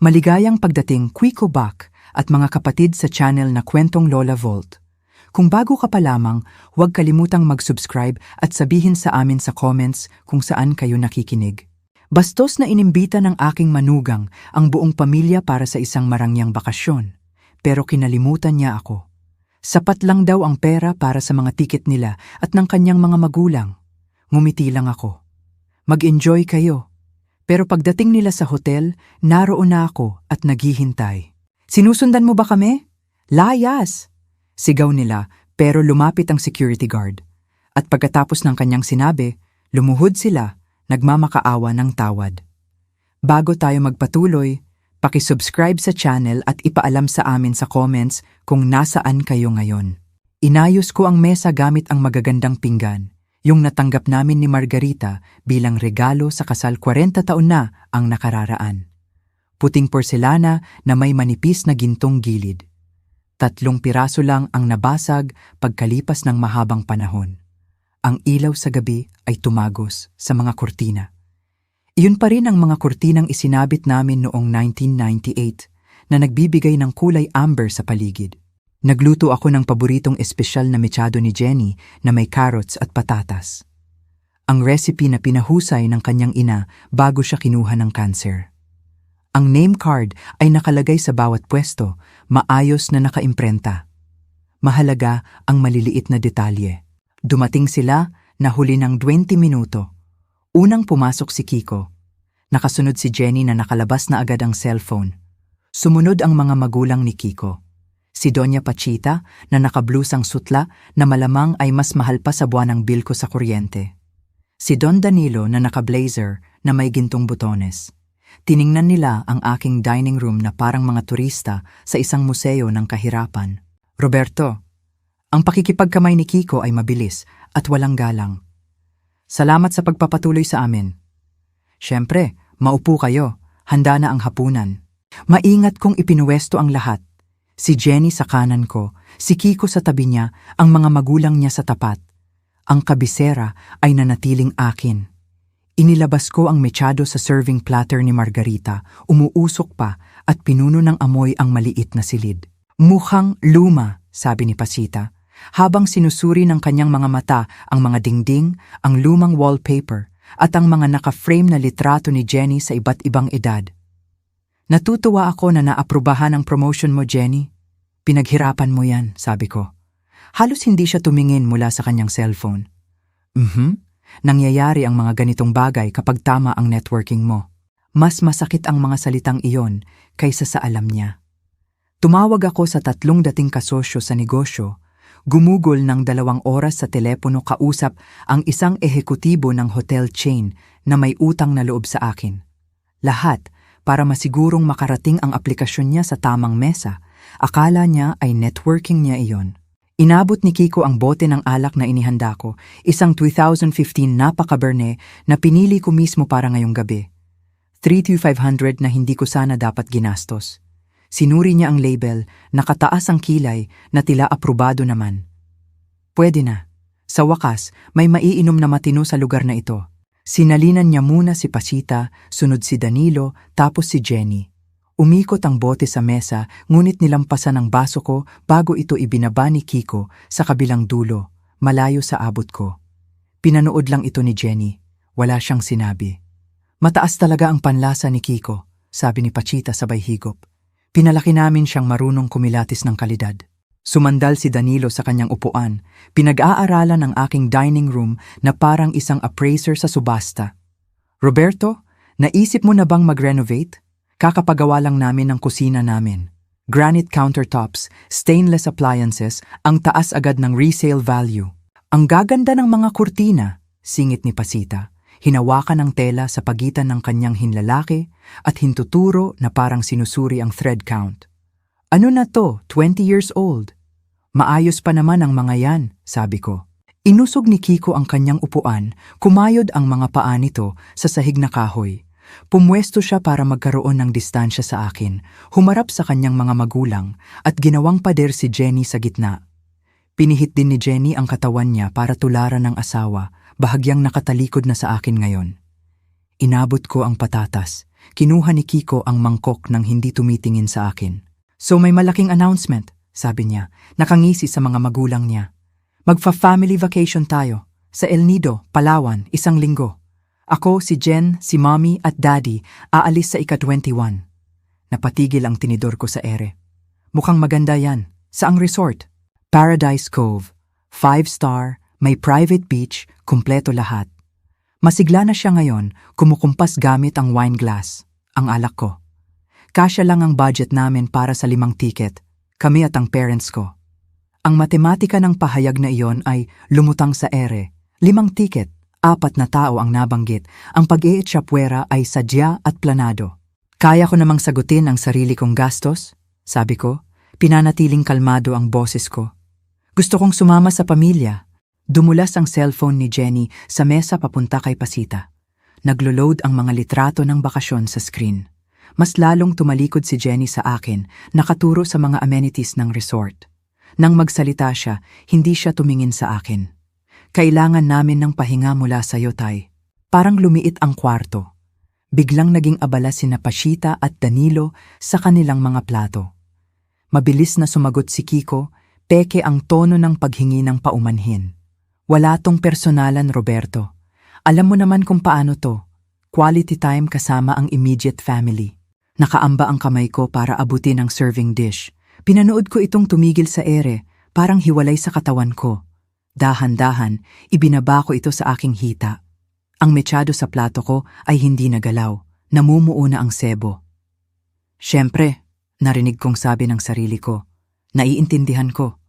Maligayang pagdating Quico Bak at mga kapatid sa channel na Kwentong Lola Vault. Kung bago ka pa lamang, huwag kalimutang mag-subscribe at sabihin sa amin sa comments kung saan kayo nakikinig. Bastos na inimbita ng aking manugang ang buong pamilya para sa isang marangyang bakasyon, pero kinalimutan niya ako. Sapat lang daw ang pera para sa mga tiket nila at ng kanyang mga magulang. Ngumiti lang ako. Mag-enjoy kayo. Pero pagdating nila sa hotel, naroon na ako at naghihintay. Sinusundan mo ba kami? Layas! Sigaw nila pero lumapit ang security guard. At pagkatapos ng kanyang sinabi, lumuhod sila, nagmamakaawa ng tawad. Bago tayo magpatuloy, paki-subscribe sa channel at ipaalam sa amin sa comments kung nasaan kayo ngayon. Inayos ko ang mesa gamit ang magagandang pinggan, yung natanggap namin ni Margarita bilang regalo sa kasal 40 taon na ang nakararaan. Puting porselana na may manipis na gintong gilid. 3 piraso lang ang nabasag pagkalipas ng mahabang panahon. Ang ilaw sa gabi ay tumagos sa mga kurtina. Iyon pa rin ang mga kurtinang isinabit namin noong 1998 na nagbibigay ng kulay amber sa paligid. Nagluto ako ng paboritong espesyal na mechado ni Jenny na may carrots at patatas. Ang recipe na pinahusay ng kanyang ina bago siya kinuha ng cancer. Ang name card ay nakalagay sa bawat pwesto, maayos na nakaimprenta. Mahalaga ang maliliit na detalye. Dumating sila na huli ng 20 minuto. Unang pumasok si Kiko. Nakasunod si Jenny na nakalabas na agad ang cellphone. Sumunod ang mga magulang ni Kiko. Si Doña Pachita na nakablusang sutla na malamang ay mas mahal pa sa buwanang bill ko sa kuryente. Si Don Danilo na naka-blazer na may gintong butones. Tiningnan nila ang aking dining room na parang mga turista sa isang museo ng kahirapan. Roberto, ang pakikipagkamay ni Kiko ay mabilis at walang galang. Salamat sa pagpapatuloy sa amin. Siyempre, maupo kayo, handa na ang hapunan. Maingat kong ipinuwesto ang lahat. Si Jenny sa kanan ko, si Kiko sa tabi niya, ang mga magulang niya sa tapat. Ang kabisera ay nanatiling akin. Inilabas ko ang mechado sa serving platter ni Margarita, umuusok pa at pinuno ng amoy ang maliit na silid. Mukhang luma, sabi ni Pasita, habang sinusuri ng kanyang mga mata ang mga dingding, ang lumang wallpaper at ang mga naka-frame na litrato ni Jenny sa iba't ibang edad. Natutuwa ako na naaprubahan ang promotion mo, Jenny. Pinaghirapan mo yan, sabi ko. Halos hindi siya tumingin mula sa kanyang cellphone. Nangyayari ang mga ganitong bagay kapag tama ang networking mo. Mas masakit ang mga salitang iyon kaysa sa alam niya. Tumawag ako sa 3 dating kasosyo sa negosyo. Gumugol ng 2 oras sa telepono kausap ang isang ehekutibo ng hotel chain na may utang na loob sa akin. Lahat para masigurong makarating ang aplikasyon niya sa tamang mesa. Akala niya ay networking niya iyon. Inabot ni Kiko ang bote ng alak na inihanda ko, isang 2015 napaka-Cabernet na pinili ko mismo para ngayong gabi. 3,500 na hindi ko sana dapat ginastos. Sinuri niya ang label, nakataas ang kilay na tila aprobado naman. Pwede na. Sa wakas, may maiinom na matino sa lugar na ito. Sinalinan niya muna si Pasita, sunod si Danilo, tapos si Jenny. Umikot ang bote sa mesa, ngunit nilampasan ang baso ko bago ito ibinaba ni Kiko sa kabilang dulo, malayo sa abot ko. Pinanood lang ito ni Jenny. Wala siyang sinabi. Mataas talaga ang panlasa ni Kiko, sabi ni Pachita sabay higop. Pinalaki namin siyang marunong kumilatis ng kalidad. Sumandal si Danilo sa kanyang upuan, pinag-aaralan ang aking dining room na parang isang appraiser sa subasta. Roberto, naisip mo na bang mag-renovate? Kakapagawa lang namin ng kusina namin. Granite countertops, stainless appliances, ang taas agad ng resale value. Ang gaganda ng mga kurtina, singit ni Pasita. Hinawakan ang tela sa pagitan ng kanyang hinlalaki at hintuturo na parang sinusuri ang thread count. Ano na to, 20 years old? Maayos pa naman ang mga yan, sabi ko. Inusog ni Kiko ang kanyang upuan, kumayod ang mga paa nito sa sahig na kahoy. Pumwesto siya para magkaroon ng distansya sa akin, humarap sa kanyang mga magulang at ginawang pader si Jenny sa gitna. Pinihit din ni Jenny ang katawan niya para tularan ng asawa, bahagyang nakatalikod na sa akin ngayon. Inabot ko ang patatas. Kinuha ni Kiko ang mangkok nang hindi tumitingin sa akin. So may malaking announcement, sabi niya, nakangisi sa mga magulang niya. Magfa-family vacation tayo, sa El Nido, Palawan, 1 linggo. Ako, si Jen, si Mommy at Daddy aalis sa ika-21. Napatigil ang tinidor ko sa ere. Mukhang maganda yan. Saang resort? Paradise Cove. 5-star, may private beach, kumpleto lahat. Masigla na siya ngayon, kumukumpas gamit ang wine glass, ang alak ko. Kasya lang ang budget namin para sa 5 ticket, kami at ang parents ko. Ang matematika ng pahayag na iyon ay lumutang sa ere. 5 ticket, 4 na tao ang nabanggit. Ang pag-iitsapwera ay sadya at planado. Kaya ko namang sagutin ang sarili kong gastos, sabi ko. Pinanatiling kalmado ang boses ko. Gusto kong sumama sa pamilya. Dumulas ang cellphone ni Jenny sa mesa papunta kay Pasita. Naglo-load ang mga litrato ng bakasyon sa screen. Mas lalong tumalikod si Jenny sa akin, nakaturo sa mga amenities ng resort. Nang magsalita siya, hindi siya tumingin sa akin. Kailangan namin ng pahinga mula sa iyo, Tay. Parang lumiit ang kwarto. Biglang naging abala sina Pasita at Danilo sa kanilang mga plato. Mabilis na sumagot si Kiko, peke ang tono ng paghingi ng paumanhin. Wala tong personalan, Roberto. Alam mo naman kung paano to. Quality time kasama ang immediate family. Nakaamba ang kamay ko para abutin ang serving dish. Pinanood ko itong tumigil sa ere, parang hiwalay sa katawan ko. Dahan-dahan, ibinaba ko ito sa aking hita. Ang mechado sa plato ko ay hindi nagalaw. Namumuo na ang sebo. Siyempre, narinig kong sabi ng sarili ko. Naiintindihan ko.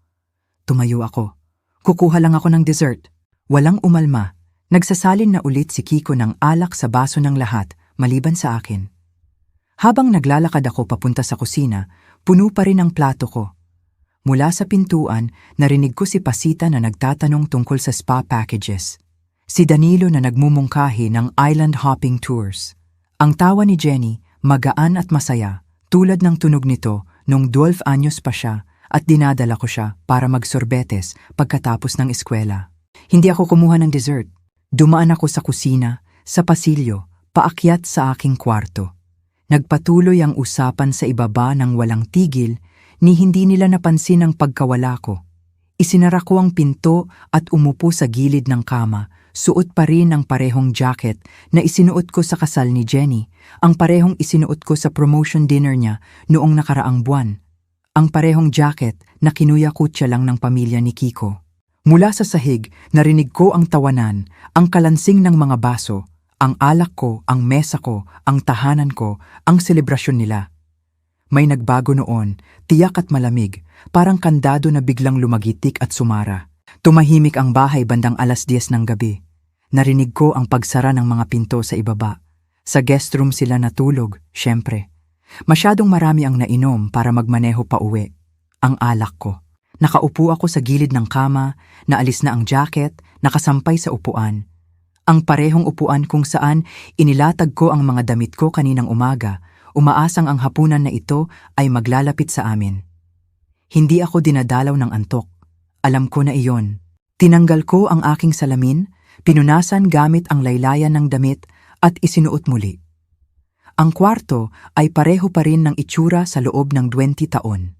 Tumayo ako. Kukuha lang ako ng dessert. Walang umalma. Nagsasalin na ulit si Kiko ng alak sa baso ng lahat, maliban sa akin. Habang naglalakad ako papunta sa kusina, puno pa rin ang plato ko. Mula sa pintuan, narinig ko si Pasita na nagtatanong tungkol sa spa packages. Si Danilo na nagmumungkahi ng island hopping tours. Ang tawa ni Jenny, magaan at masaya, tulad ng tunog nito nung 12 anyos pa siya at dinadala ko siya para magsorbetes pagkatapos ng eskwela. Hindi ako kumuha ng dessert. Dumaan ako sa kusina, sa pasilyo, paakyat sa aking kwarto. Nagpatuloy ang usapan sa ibaba ng walang tigil ni hindi nila napansin ang pagkawala ko. Isinara ko ang pinto at umupo sa gilid ng kama, suot pa rin ang parehong jacket na isinuot ko sa kasal ni Jenny, ang parehong isinuot ko sa promotion dinner niya noong nakaraang buwan, ang parehong jacket na kinuyakutya lang ng pamilya ni Kiko. Mula sa sahig, narinig ko ang tawanan, ang kalansing ng mga baso, ang alak ko, ang mesa ko, ang tahanan ko, ang selebrasyon nila. May nagbago noon, tiyak at malamig, parang kandado na biglang lumagitik at sumara. Tumahimik ang bahay bandang 10:00 ng gabi. Narinig ko ang pagsara ng mga pinto sa ibaba. Sa guest room sila natulog, syempre. Masyadong marami ang nainom para magmaneho pa uwi. Ang alak ko. Nakaupo ako sa gilid ng kama, naalis na ang jacket, nakasampay sa upuan. Ang parehong upuan kung saan inilatag ko ang mga damit ko kaninang umaga, umaasang ang hapunan na ito ay maglalapit sa amin. Hindi ako dinadalaw ng antok. Alam ko na iyon. Tinanggal ko ang aking salamin, pinunasan gamit ang laylayan ng damit at isinuot muli. Ang kwarto ay pareho pa rin ng itsura sa loob ng 20 taon.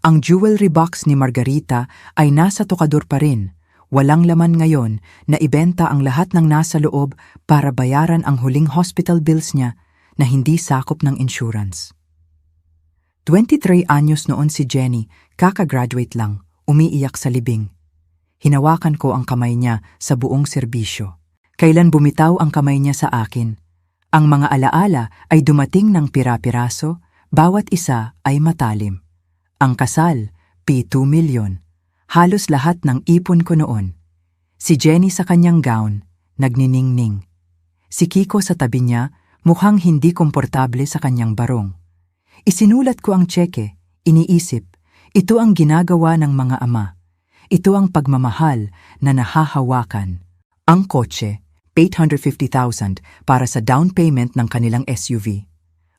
Ang jewelry box ni Margarita ay nasa tokador pa rin. Walang laman ngayon na ibenta ang lahat ng nasa loob para bayaran ang huling hospital bills niya na hindi sakop ng insurance. 23 anyos noon si Jenny, kakagraduate lang, umiiyak sa libing. Hinawakan ko ang kamay niya sa buong serbisyo. Kailan bumitaw ang kamay niya sa akin. Ang mga alaala ay dumating ng pira-piraso, bawat isa ay matalim. Ang kasal, P2 million. Halos lahat ng ipon ko noon. Si Jenny sa kanyang gown, nagniningning. Si Kiko sa tabi niya, mukhang hindi komportable sa kanyang barong. Isinulat ko ang tseke, iniisip, ito ang ginagawa ng mga ama. Ito ang pagmamahal na nahahawakan. Ang kotse, 850,000 para sa down payment ng kanilang SUV.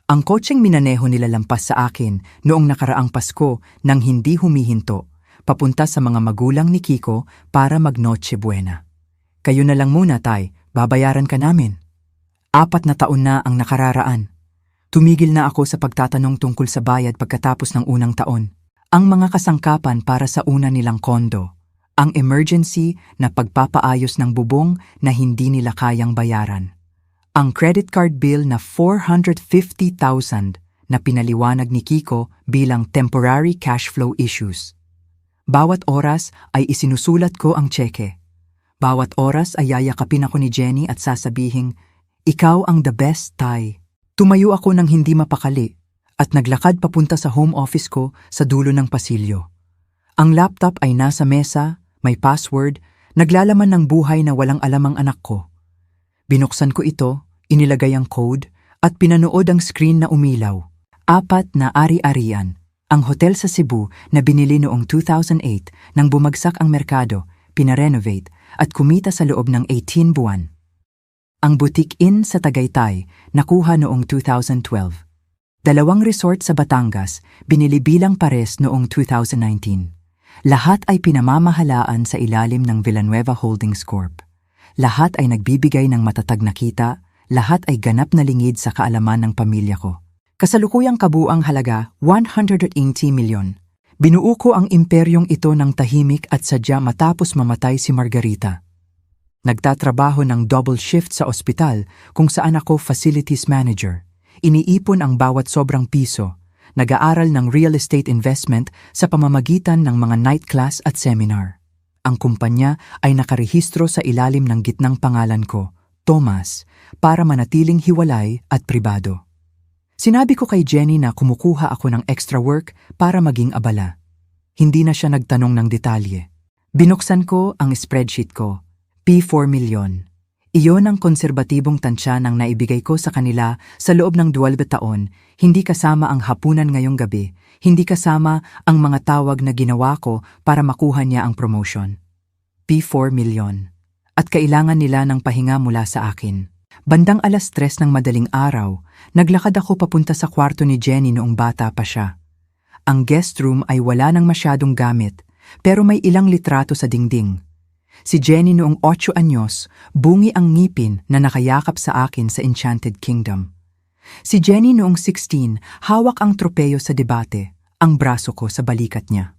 Ang kotseng minaneho nila lampas sa akin noong nakaraang Pasko nang hindi humihinto, papunta sa mga magulang ni Kiko para mag-Noche Buena. Kayo na lang muna, Tay, babayaran ka namin. 4 na taon na ang nakararaan, Tumigil na ako sa pagtatanong tungkol sa bayad pagkatapos ng unang taon. Ang mga kasangkapan para sa una nilang kondo. Ang emergency na pagpapaayos ng bubong na hindi nila kayang bayaran. Ang credit card bill na 450,000 na pinaliwanag ni Kiko bilang temporary cash flow issues. Bawat oras ay isinusulat ko ang tseke. Bawat oras ay yayakapin ako ni Jenny at sasabihing, "Ikaw ang the best, Tay." Tumayo ako ng hindi mapakali at naglakad papunta sa home office ko sa dulo ng pasilyo. Ang laptop ay nasa mesa, may password, naglalaman ng buhay na walang alam ang anak ko. Binuksan ko ito, inilagay ang code, at pinanood ang screen na umilaw. 4 na ari-arian. Ang hotel sa Cebu na binili noong 2008 nang bumagsak ang merkado, pinarenovate at kumita sa loob ng 18 buwan. Ang boutique inn sa Tagaytay, nakuha noong 2012. 2 resort sa Batangas, binili bilang pares noong 2019. Lahat ay pinamamahalaan sa ilalim ng Villanueva Holdings Corp. Lahat ay nagbibigay ng matatag na kita, lahat ay ganap na lingid sa kaalaman ng pamilya ko. Kasalukuyang kabuang halaga, 180 milyon. Binuo ko ang imperyong ito ng tahimik at sadya matapos mamatay si Margarita. Nagtatrabaho ng double shift sa ospital kung saan ako facilities manager. Iniipon ang bawat sobrang piso. Nag-aaral ng real estate investment sa pamamagitan ng mga night class at seminar. Ang kumpanya ay nakarehistro sa ilalim ng gitnang pangalan ko, Thomas, para manatiling hiwalay at pribado. Sinabi ko kay Jenny na kumukuha ako ng extra work para maging abala. Hindi na siya nagtanong ng detalye. Binuksan ko ang spreadsheet ko, P4 milyon. Iyon ang konserbatibong tansya ng naibigay ko sa kanila sa loob ng 12 taon, hindi kasama ang hapunan ngayong gabi, hindi kasama ang mga tawag na ginawa ko para makuha niya ang promotion. P4 milyon. At kailangan nila ng pahinga mula sa akin. Bandang 3:00 ng madaling araw, naglakad ako papunta sa kwarto ni Jenny noong bata pa siya. Ang guest room ay wala nang masyadong gamit, pero may ilang litrato sa dingding. Si Jenny noong 8 anyos, bungi ang ngipin na nakayakap sa akin sa Enchanted Kingdom. Si Jenny noong 16, hawak ang tropeyo sa debate, ang braso ko sa balikat niya.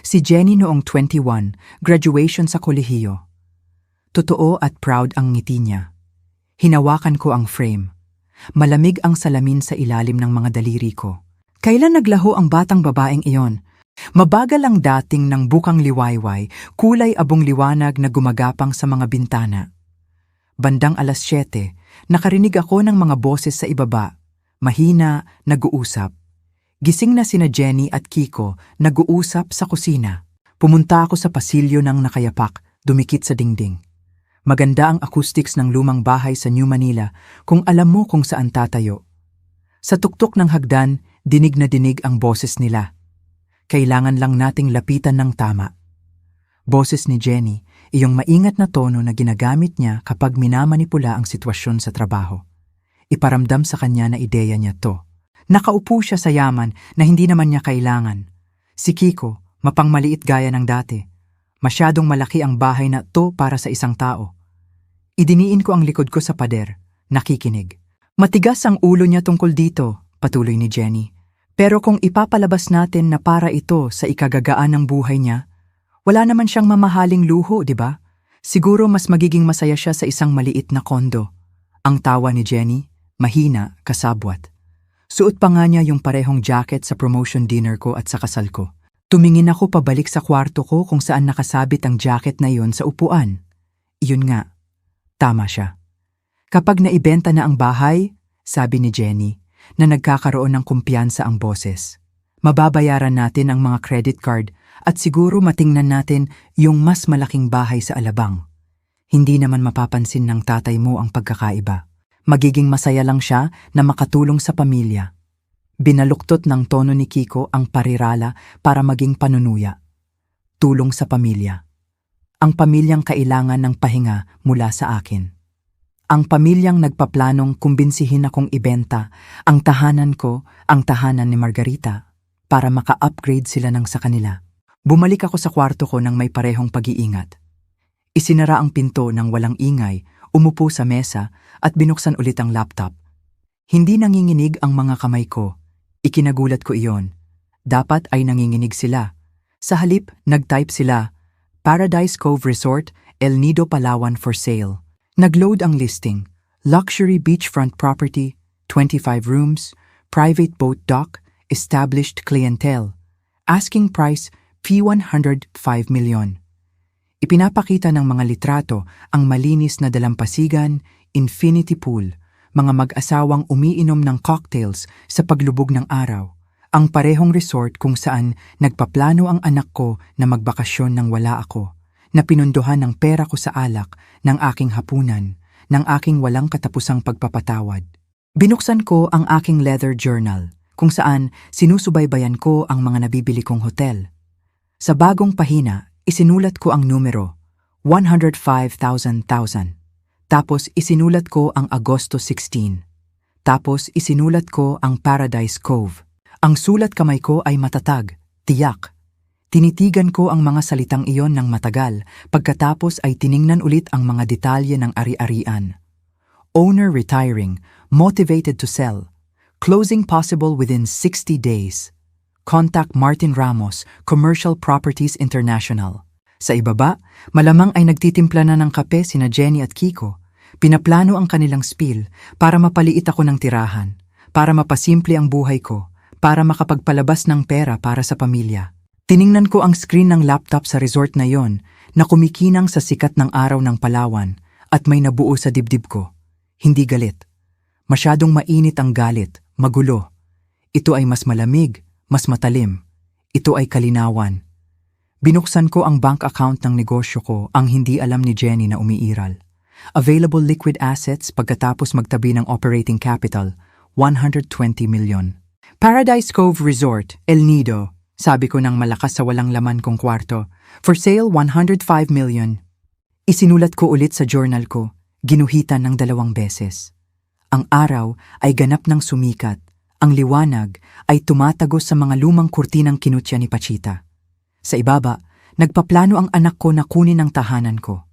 Si Jenny noong 21, graduation sa kolehiyo. Totoo at proud ang ngiti niya. Hinawakan ko ang frame. Malamig ang salamin sa ilalim ng mga daliri ko. Kailan naglaho ang batang babaeng iyon? Mabagal ang dating ng bukang liwayway, kulay abong liwanag na gumagapang sa mga bintana. Bandang 7:00, nakarinig ako ng mga boses sa ibaba. Mahina, nag-uusap. Gising na sina Jenny at Kiko, nag-uusap sa kusina. Pumunta ako sa pasilyo ng nakayapak, dumikit sa dingding. Maganda ang acoustics ng lumang bahay sa New Manila kung alam mo kung saan tatayo. Sa tuktok ng hagdan, dinig na dinig ang boses nila. Kailangan lang nating lapitan ng tama. Boses ni Jenny, iyong maingat na tono na ginagamit niya kapag minamanipula ang sitwasyon sa trabaho. Iparamdam sa kanya na ideya niya to. Nakaupo siya sa yaman na hindi naman niya kailangan. Si Kiko, mapangmaliit gaya ng dati. Masyadong malaki ang bahay na to para sa isang tao. Idiniin ko ang likod ko sa pader, nakikinig. Matigas ang ulo niya tungkol dito, patuloy ni Jenny. Pero kung ipapalabas natin na para ito sa ikagagaan ng buhay niya, wala naman siyang mamahaling luho, di ba? Siguro mas magiging masaya siya sa isang maliit na kondo. Ang tawa ni Jenny, mahina, kasabwat. Suot pa nga niya yung parehong jacket sa promotion dinner ko at sa kasal ko. Tumingin ako pabalik sa kwarto ko kung saan nakasabit ang jacket na yon sa upuan. Iyon nga, tama siya. Kapag naibenta na ang bahay, sabi ni Jenny, na nagkakaroon ng kumpiyansa ang boses. Mababayaran natin ang mga credit card at siguro matingnan natin yung mas malaking bahay sa Alabang. Hindi naman mapapansin ng tatay mo ang pagkakaiba. Magiging masaya lang siya na makatulong sa pamilya. Binaluktot ng tono ni Kiko ang parirala para maging panunuya. Tulong sa pamilya. Ang pamilyang kailangan ng pahinga mula sa akin. Ang pamilyang nagpaplanong kumbinsihin akong ibenta ang tahanan ko, ang tahanan ni Margarita, para maka-upgrade sila ng sa kanila. Bumalik ako sa kwarto ko ng may parehong pag-iingat. Isinara ang pinto ng walang ingay, umupo sa mesa at binuksan ulit ang laptop. Hindi nanginginig ang mga kamay ko. Ikinagulat ko iyon. Dapat ay nanginginig sila. Sa halip, nag-type sila, Paradise Cove Resort, El Nido, Palawan for sale. Nag-load ang listing. Luxury beachfront property, 25 rooms, private boat dock, established clientele. Asking price, fee 105 million. Ipinapakita ng mga litrato ang malinis na dalampasigan, infinity pool, mga mag-asawang umiinom ng cocktails sa paglubog ng araw. Ang parehong resort kung saan nagpaplano ang anak ko na magbakasyon nang wala ako, na pinunduhan ng pera ko sa alak, ng aking hapunan, ng aking walang katapusang pagpapatawad. Binuksan ko ang aking leather journal, kung saan sinusubaybayan ko ang mga nabibili kong hotel. Sa bagong pahina, isinulat ko ang numero, 105,000. Tapos isinulat ko ang Agosto 16. Tapos isinulat ko ang Paradise Cove. Ang sulat kamay ko ay matatag, tiyak. Tinitigan ko ang mga salitang iyon ng matagal, pagkatapos ay tiningnan ulit ang mga detalye ng ari-arian. Owner retiring, motivated to sell. Closing possible within 60 days. Contact Martin Ramos, Commercial Properties International. Sa ibaba, malamang ay nagtitimpla na ng kape sina Jenny at Kiko. Pinaplano ang kanilang spiel para mapaliit ako ng tirahan, para mapasimple ang buhay ko, para makapagpalabas ng pera para sa pamilya. Tiningnan ko ang screen ng laptop sa resort na yon na kumikinang sa sikat ng araw ng Palawan at may nabuo sa dibdib ko. Hindi galit. Masyadong mainit ang galit, magulo. Ito ay mas malamig, mas matalim. Ito ay kalinawan. Binuksan ko ang bank account ng negosyo ko, ang hindi alam ni Jenny na umiiral. Available liquid assets pagkatapos magtabi ng operating capital, 120 million. Paradise Cove Resort, El Nido, sabi ko ng malakas sa walang laman kong kwarto. For sale, 105 million. Isinulat ko ulit sa journal ko, ginuhitan ng 2 beses. Ang araw ay ganap ng sumikat. Ang liwanag ay tumatagos sa mga lumang kurtinang kinutya ni Pachita. Sa ibaba, nagpaplano ang anak ko na kunin ang tahanan ko.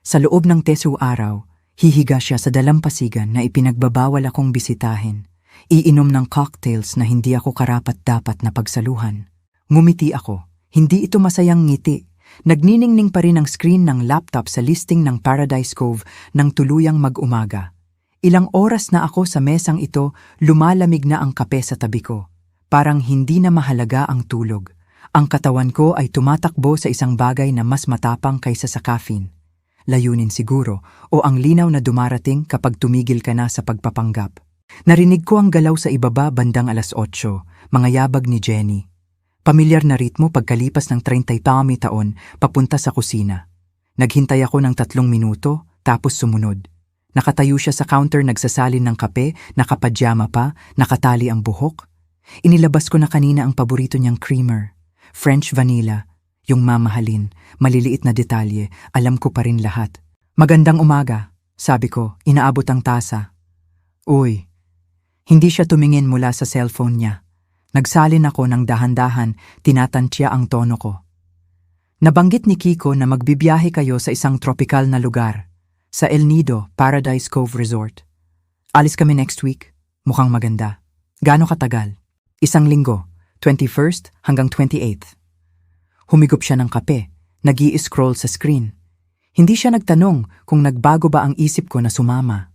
Sa loob ng tesu araw, hihiga siya sa dalampasigan na ipinagbabawal akong bisitahin. Iinom ng cocktails na hindi ako karapat-dapat na pagsaluhan. Ngumiti ako. Hindi ito masayang ngiti. Nagniningning pa rin ang screen ng laptop sa listing ng Paradise Cove nang tuluyang mag-umaga. Ilang oras na ako sa mesang ito, lumalamig na ang kape sa tabi ko. Parang hindi na mahalaga ang tulog. Ang katawan ko ay tumatakbo sa isang bagay na mas matapang kaysa sa caffeine. Layunin siguro, o ang linaw na dumarating kapag tumigil ka na sa pagpapanggap. Narinig ko ang galaw sa ibaba bandang 8:00, mga yabag ni Jenny. Pamilyar na ritmo pagkalipas ng 30 taon papunta sa kusina. Naghintay ako ng 3 minuto, tapos sumunod. Nakatayo siya sa counter nagsasalin ng kape, nakapadyama pa, nakatali ang buhok. Inilabas ko na kanina ang paborito niyang creamer, French vanilla, yung mamahalin, maliliit na detalye, alam ko pa rin lahat. Magandang umaga, sabi ko, inaabot ang tasa. Uy, hindi siya tumingin mula sa cellphone niya. Nagsalin ako ng dahan-dahan, tinatantya ang tono ko. Nabanggit ni Kiko na magbibiyahe kayo sa isang tropical na lugar, sa El Nido, Paradise Cove Resort. Alis kami next week, mukhang maganda. Gaano katagal? 1 linggo, 21st hanggang 28th. Humigop siya ng kape, nag-i-scroll sa screen. Hindi siya nagtanong kung nagbago ba ang isip ko na sumama.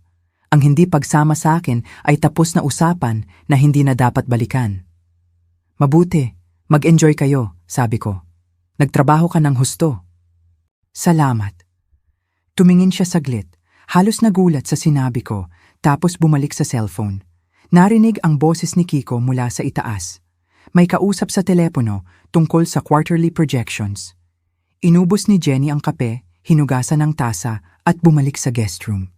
Ang hindi pagsama sa akin ay tapos na usapan na hindi na dapat balikan. Mabuti, mag-enjoy kayo, sabi ko. Nagtrabaho ka ng husto. Salamat. Tumingin siya saglit, halos nagulat sa sinabi ko, tapos bumalik sa cellphone. Narinig ang boses ni Kiko mula sa itaas. May kausap sa telepono tungkol sa quarterly projections. Inubos ni Jenny ang kape, hinugasan ng tasa at bumalik sa guest room.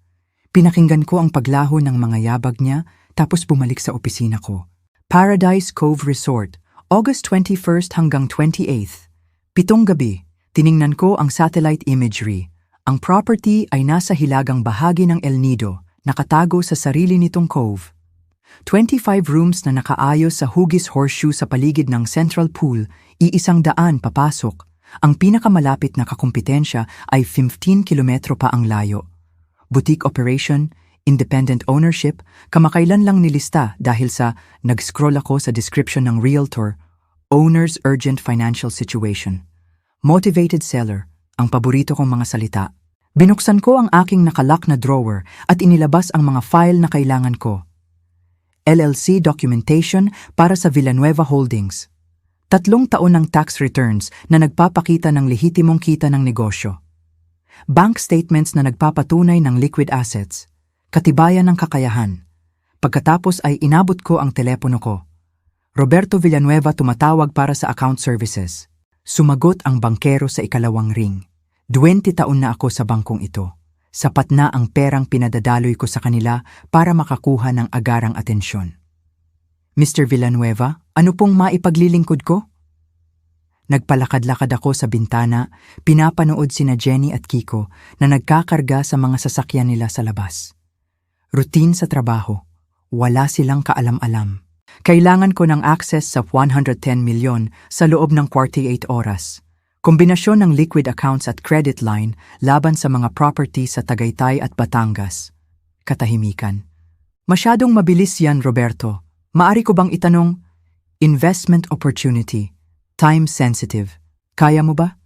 Pinakinggan ko ang paglaho ng mga yabag niya tapos bumalik sa opisina ko. Paradise Cove Resort, August 21st hanggang 28th. 7 gabi, tiningnan ko ang satellite imagery. Ang property ay nasa hilagang bahagi ng El Nido, nakatago sa sarili nitong cove. 25 rooms na nakaayos sa hugis horseshoe sa paligid ng central pool, 100 papasok. Ang pinakamalapit na kakumpetensya ay 15 kilometro pa ang layo. Boutique operation, independent ownership, kamakailan lang nilista dahil sa nag-scroll ako sa description ng realtor, owner's urgent financial situation. Motivated seller, ang paborito kong mga salita. Binuksan ko ang aking nakalock na drawer at inilabas ang mga file na kailangan ko. LLC documentation para sa Villanueva Holdings. 3 taon ng tax returns na nagpapakita ng lehitimong kita ng negosyo. Bank statements na nagpapatunay ng liquid assets. Katibayan ng kakayahan. Pagkatapos ay inabot ko ang telepono ko. Roberto Villanueva tumatawag para sa account services. Sumagot ang bangkero sa ikalawang ring. 20 taon na ako sa bangkong ito. Sapat na ang perang pinadadaloy ko sa kanila para makakuha ng agarang atensyon. Mr. Villanueva, ano pong maipaglilingkod ko? Nagpalakad-lakad ako sa bintana, pinapanood sina Jenny at Kiko na nagkakarga sa mga sasakyan nila sa labas. Routine sa trabaho. Wala silang kaalam-alam. Kailangan ko ng access sa 110 milyon sa loob ng 48 oras. Kombinasyon ng liquid accounts at credit line laban sa mga property sa Tagaytay at Batangas. Katahimikan. Masyadong mabilis yan, Roberto. Maari ko bang itanong? Investment opportunity. Time sensitive. Kaya mo ba?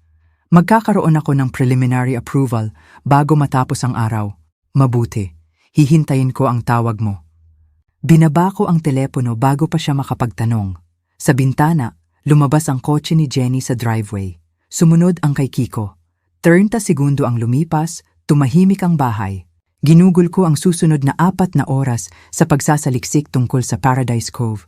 Magkakaroon ako ng preliminary approval bago matapos ang araw. Mabuti. Hihintayin ko ang tawag mo. Binaba ko ang telepono bago pa siya makapagtanong. Sa bintana, lumabas ang kotse ni Jenny sa driveway. Sumunod ang kay Kiko. 30 segundo ang lumipas, tumahimik ang bahay. Ginugol ko ang susunod na 4 na oras sa pagsasaliksik tungkol sa Paradise Cove.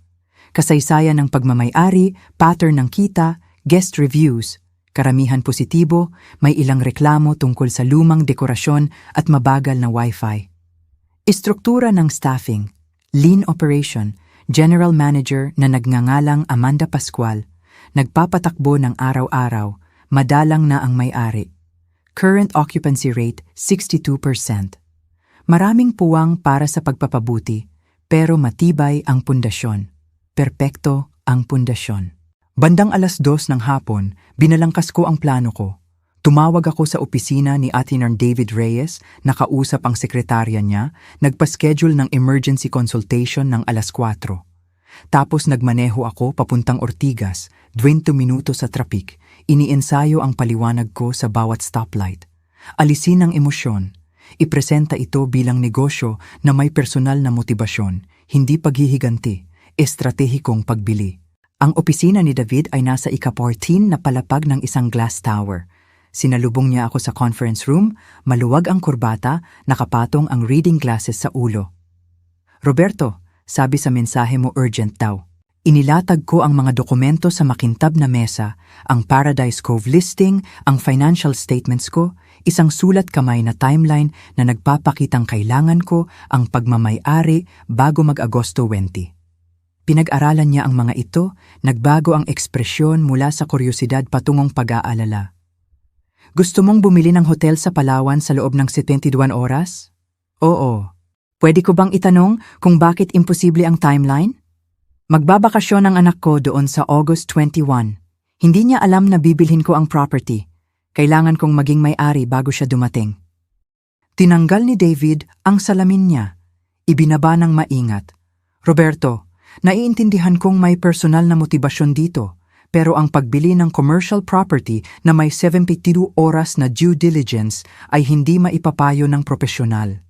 Kasaysayan ng pagmamay-ari, pattern ng kita, guest reviews, karamihan positibo, may ilang reklamo tungkol sa lumang dekorasyon at mabagal na wifi. Istruktura ng staffing, lean operation, general manager na nagngangalang Amanda Pascual, nagpapatakbo ng araw-araw, madalang na ang may-ari. Current occupancy rate 62%. Maraming puwang para sa pagpapabuti, pero matibay ang pundasyon. Perpekto ang pundasyon. Bandang 2:00 ng hapon, binalangkas ko ang plano ko. Tumawag ako sa opisina ni Attorney David Reyes, nakausap ang sekretarya niya, nagpa-schedule ng emergency consultation ng 4:00. Tapos nagmaneho ako papuntang Ortigas, 20 minuto sa trapik. Iniensayo ang paliwanag ko sa bawat stoplight. Alisin ang emosyon. Ipresenta ito bilang negosyo na may personal na motibasyon, hindi paghihiganti, estratehikong pagbili. Ang opisina ni David ay nasa ika-14 na palapag ng isang glass tower. Sinalubong niya ako sa conference room, maluwag ang kurbata, nakapatong ang reading glasses sa ulo. Roberto, sabi sa mensahe mo urgent daw. Inilatag ko ang mga dokumento sa makintab na mesa, ang Paradise Cove listing, ang financial statements ko, isang sulat kamay na timeline na nagpapakitang kailangan ko ang pagmamay-ari bago mag-Agosto 20. Pinag-aralan niya ang mga ito, nagbago ang ekspresyon mula sa kuryosidad patungong pag-aalala. Gusto mong bumili ng hotel sa Palawan sa loob ng 72 oras? Oo. Pwede ko bang itanong kung bakit imposible ang timeline? Magbabakasyon ang anak ko doon sa August 21. Hindi niya alam na bibilhin ko ang property. Kailangan kong maging may-ari bago siya dumating. Tinanggal ni David ang salamin niya. Ibinaba ng maingat. Roberto, naiintindihan kong may personal na motibasyon dito. Pero ang pagbili ng commercial property na may 72 oras na due diligence ay hindi maipapayo ng propesyonal.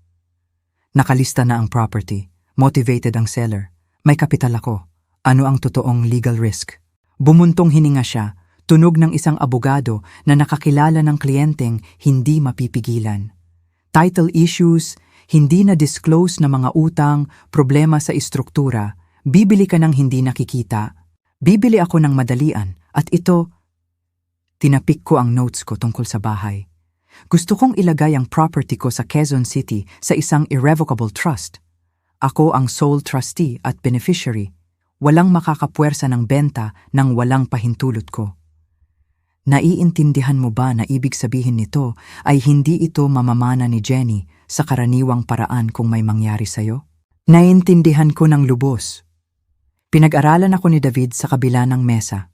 Nakalista na ang property. Motivated ang seller. May kapital ako. Ano ang totoong legal risk? Bumuntong hininga siya, tunog ng isang abogado na nakakilala ng kliyenteng hindi mapipigilan. Title issues, hindi na disclose na mga utang, problema sa istruktura, bibili ka ng hindi nakikita. Bibili ako ng madalian at ito, tinapik ko ang notes ko tungkol sa bahay. Gusto kong ilagay ang property ko sa Quezon City sa isang irrevocable trust. Ako ang sole trustee at beneficiary. Walang makakapwersa ng benta nang walang pahintulot ko. Naiintindihan mo ba na ibig sabihin nito ay hindi ito mamamana ni Jenny sa karaniwang paraan kung may mangyari sa'yo? Naiintindihan ko ng lubos. Pinag-aralan ako ni David sa kabila ng mesa.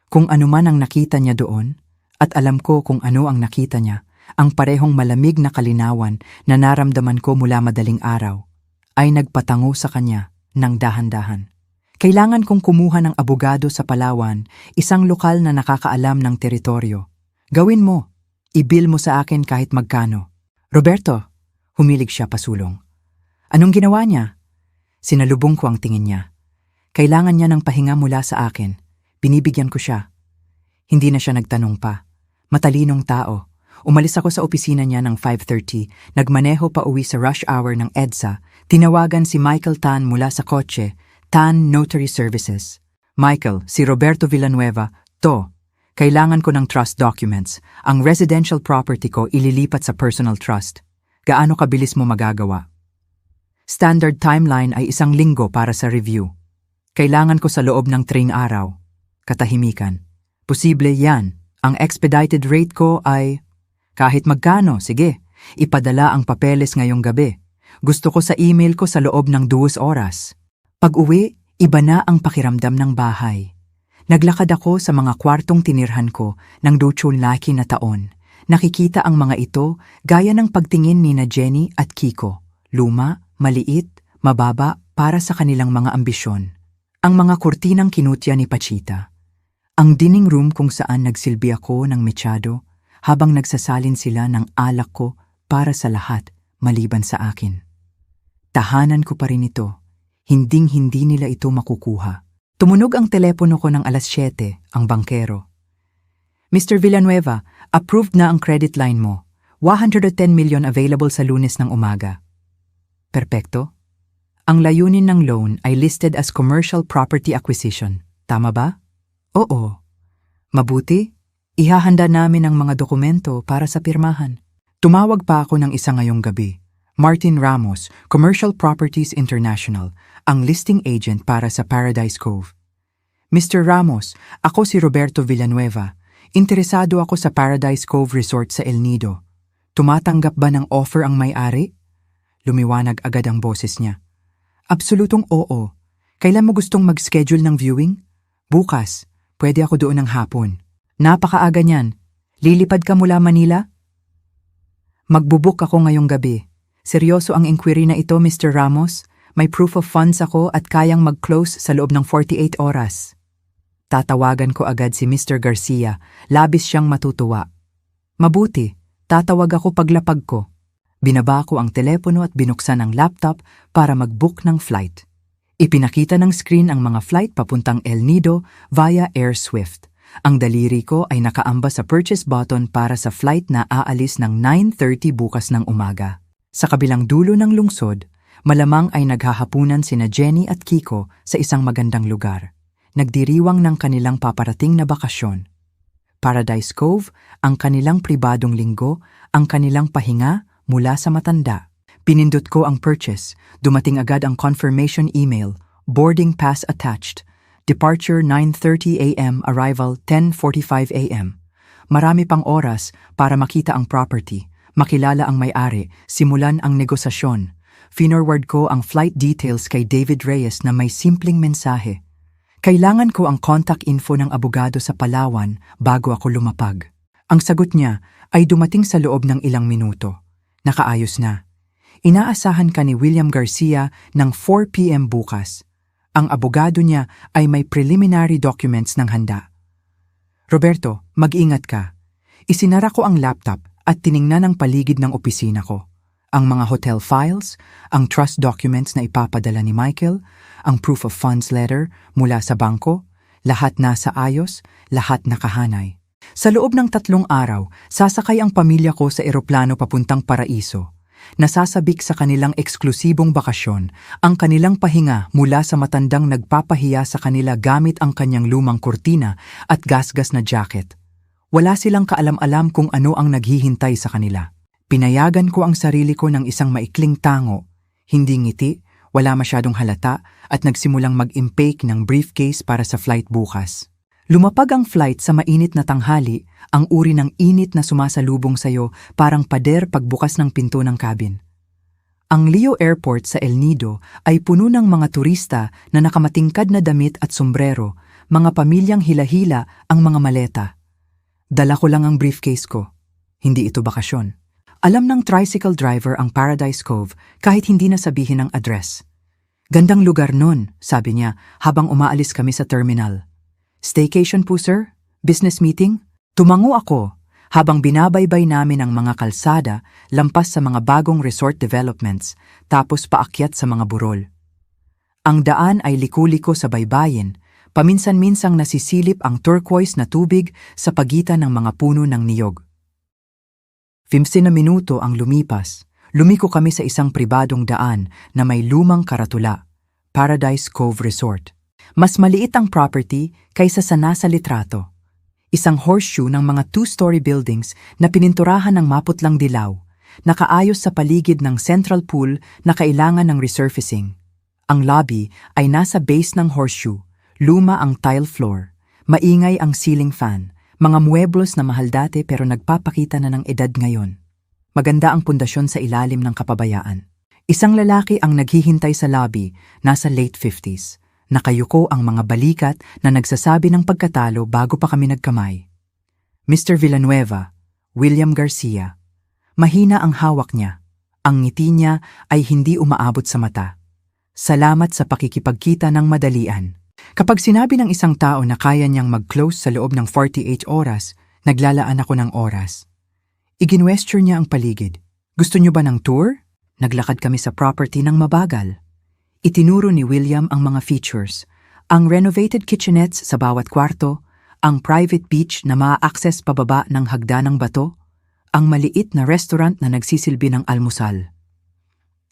Kung ano man ang nakita niya doon, at alam ko kung ano ang nakita niya, Ang parehong malamig na kalinawan na naramdaman ko mula madaling araw ay nagpatango sa kanya ng dahan-dahan. Kailangan kong kumuha ng abogado sa Palawan, isang lokal na nakakaalam ng teritoryo. Gawin mo, i-bill mo sa akin kahit magkano. Roberto, humilig siya pasulong. Anong ginawa niya? Sinalubong ko ang tingin niya. Kailangan niya ng pahinga mula sa akin. Binibigyan ko siya. Hindi na siya nagtanong pa. Matalinong tao. Umalis ako sa opisina niya ng 5:30, nagmaneho pa uwi sa rush hour ng EDSA, tinawagan si Michael Tan mula sa kotse, Tan Notary Services. Michael, si Roberto Villanueva, kailangan ko ng trust documents. Ang residential property ko ililipat sa personal trust. Gaano kabilis mo magagawa? Standard timeline ay 1 linggo para sa review. Kailangan ko sa loob ng 3 araw. Katahimikan. Posible yan. Ang expedited rate ko ay... Kahit magkano, sige. Ipadala ang papeles ngayong gabi. Gusto ko sa email ko sa loob ng 2 oras. Pag-uwi, iba na ang pakiramdam ng bahay. Naglakad ako sa mga kwartong tinirhan ko ng 18 na taon. Nakikita ang mga ito gaya ng pagtingin ni na Jenny at Kiko. Luma, maliit, mababa para sa kanilang mga ambisyon. Ang mga kurtinang kinutya ni Pachita. Ang dining room kung saan nagsilbi ako ng mechado habang nagsasalin sila ng alak ko para sa lahat maliban sa akin. Tahanan ko pa rin ito. Hinding-hindi nila ito makukuha. Tumunog ang telepono ko ng 7:00, ang bangkero. Mr. Villanueva, approved na ang credit line mo. 110 million available sa Lunes ng umaga. Perpekto. Ang layunin ng loan ay listed as commercial property acquisition. Tama ba? Oo. Mabuti. Ihahanda namin ang mga dokumento para sa pirmahan. Tumawag pa ako ng isa ngayong gabi. Martin Ramos, Commercial Properties International, ang listing agent para sa Paradise Cove. Mr. Ramos, ako si Roberto Villanueva. Interesado ako sa Paradise Cove Resort sa El Nido. Tumatanggap ba ng offer ang may-ari? Lumiwanag agad ang boses niya. Absolutong oo. Kailan mo gustong mag-schedule ng viewing? Bukas. Pwede ako doon ng hapon. Napakaaga niyan. Lilipad ka mula Manila? Magbubuk ako ngayong gabi. Seryoso ang inquiry na ito, Mr. Ramos. May proof of funds ako at kayang mag-close sa loob ng 48 oras. Tatawagan ko agad si Mr. Garcia. Labis siyang matutuwa. Mabuti. Tatawag ako paglapag ko. Binaba ko ang telepono at binuksan ang laptop para mag-book ng flight. Ipinakita ng screen ang mga flight papuntang El Nido via Air Swift. Ang daliri ko ay nakaamba sa purchase button para sa flight na aalis ng 9:30 bukas ng umaga. Sa kabilang dulo ng lungsod, malamang ay naghahapunan sina Jenny at Kiko sa isang magandang lugar. Nagdiriwang ng kanilang paparating na bakasyon. Paradise Cove, ang kanilang pribadong linggo, ang kanilang pahinga mula sa matanda. Pinindot ko ang purchase, dumating agad ang confirmation email, boarding pass attached. Departure 9:30 a.m., arrival 10:45 a.m. Marami pang oras para makita ang property, makilala ang may-ari, simulan ang negosasyon. Finorward ko ang flight details kay David Reyes na may simpleng mensahe. Kailangan ko ang contact info ng abogado sa Palawan bago ako lumapag. Ang sagot niya ay dumating sa loob ng ilang minuto. Nakaayos na. Inaasahan ka ni William Garcia ng 4 p.m. bukas. Ang abogado niya ay may preliminary documents ng handa. Roberto, mag-ingat ka. Isinara ko ang laptop at tiningnan ang paligid ng opisina ko. Ang mga hotel files, ang trust documents na ipapadala ni Michael, ang proof of funds letter mula sa bangko, lahat nasa ayos, lahat nakahanay. Sa loob ng 3 araw, sasakay ang pamilya ko sa eroplano papuntang Paraiso. Nasasabik sa kanilang eksklusibong bakasyon ang kanilang pahinga mula sa matandang nagpapahiya sa kanila gamit ang kanyang lumang kurtina at gasgas na jacket. Wala silang kaalam-alam kung ano ang naghihintay sa kanila. Pinayagan ko ang sarili ko ng isang maikling tango, hindi ngiti, wala masyadong halata at nagsimulang mag-impake ng briefcase para sa flight bukas. Lumapag ang flight sa mainit na tanghali, ang uri ng init na sumasalubong sayo parang pader pagbukas ng pinto ng cabin. Ang Leo Airport sa El Nido ay puno ng mga turista na nakamatingkad na damit at sombrero, mga pamilyang hila-hila ang mga maleta. Dala ko lang ang briefcase ko. hindi ito bakasyon. Alam ng tricycle driver ang Paradise Cove kahit hindi na sabihin ang address. Gandang lugar nun, sabi niya habang umaalis kami sa terminal. Staycation po sir? Business meeting? Tumango ako habang binabaybay namin ang mga kalsada lampas sa mga bagong resort developments tapos paakyat sa mga burol. Ang daan ay liku-liko sa baybayin, paminsan-minsang nasisilip ang turquoise na tubig sa pagitan ng mga puno ng niyog. 15 na minuto ang lumipas, lumiko kami sa isang pribadong daan na may lumang karatula, Paradise Cove Resort. Mas maliit ang property kaysa sa nasa litrato. Isang horseshoe ng mga 2-story buildings na pininturahan ng maputlang dilaw, nakaayos sa paligid ng central pool na kailangan ng resurfacing. Ang lobby ay nasa base ng horseshoe, luma ang tile floor, maingay ang ceiling fan, mga muebles na mahal dati pero nagpapakita na ng edad ngayon. Maganda ang pundasyon sa ilalim ng kapabayaan. Isang lalaki ang naghihintay sa lobby, nasa late 50s. Nakayuko ang mga balikat na nagsasabi ng pagkatalo bago pa kami nagkamay. Mr. Villanueva, William Garcia. Mahina ang hawak niya. Ang ngiti niya ay hindi umaabot sa mata. Salamat sa pakikipagkita ng madalian. Kapag sinabi ng isang tao na kaya niyang mag-close sa loob ng 48 oras, naglalaan ako ng oras. Iginwestiyon niya ang paligid. Gusto niyo ba ng tour? Naglakad kami sa property ng mabagal. Itinuro ni William ang mga features, ang renovated kitchenettes sa bawat kwarto, ang private beach na maa-access pababa ng hagdanang bato, ang maliit na restaurant na nagsisilbi ng almusal.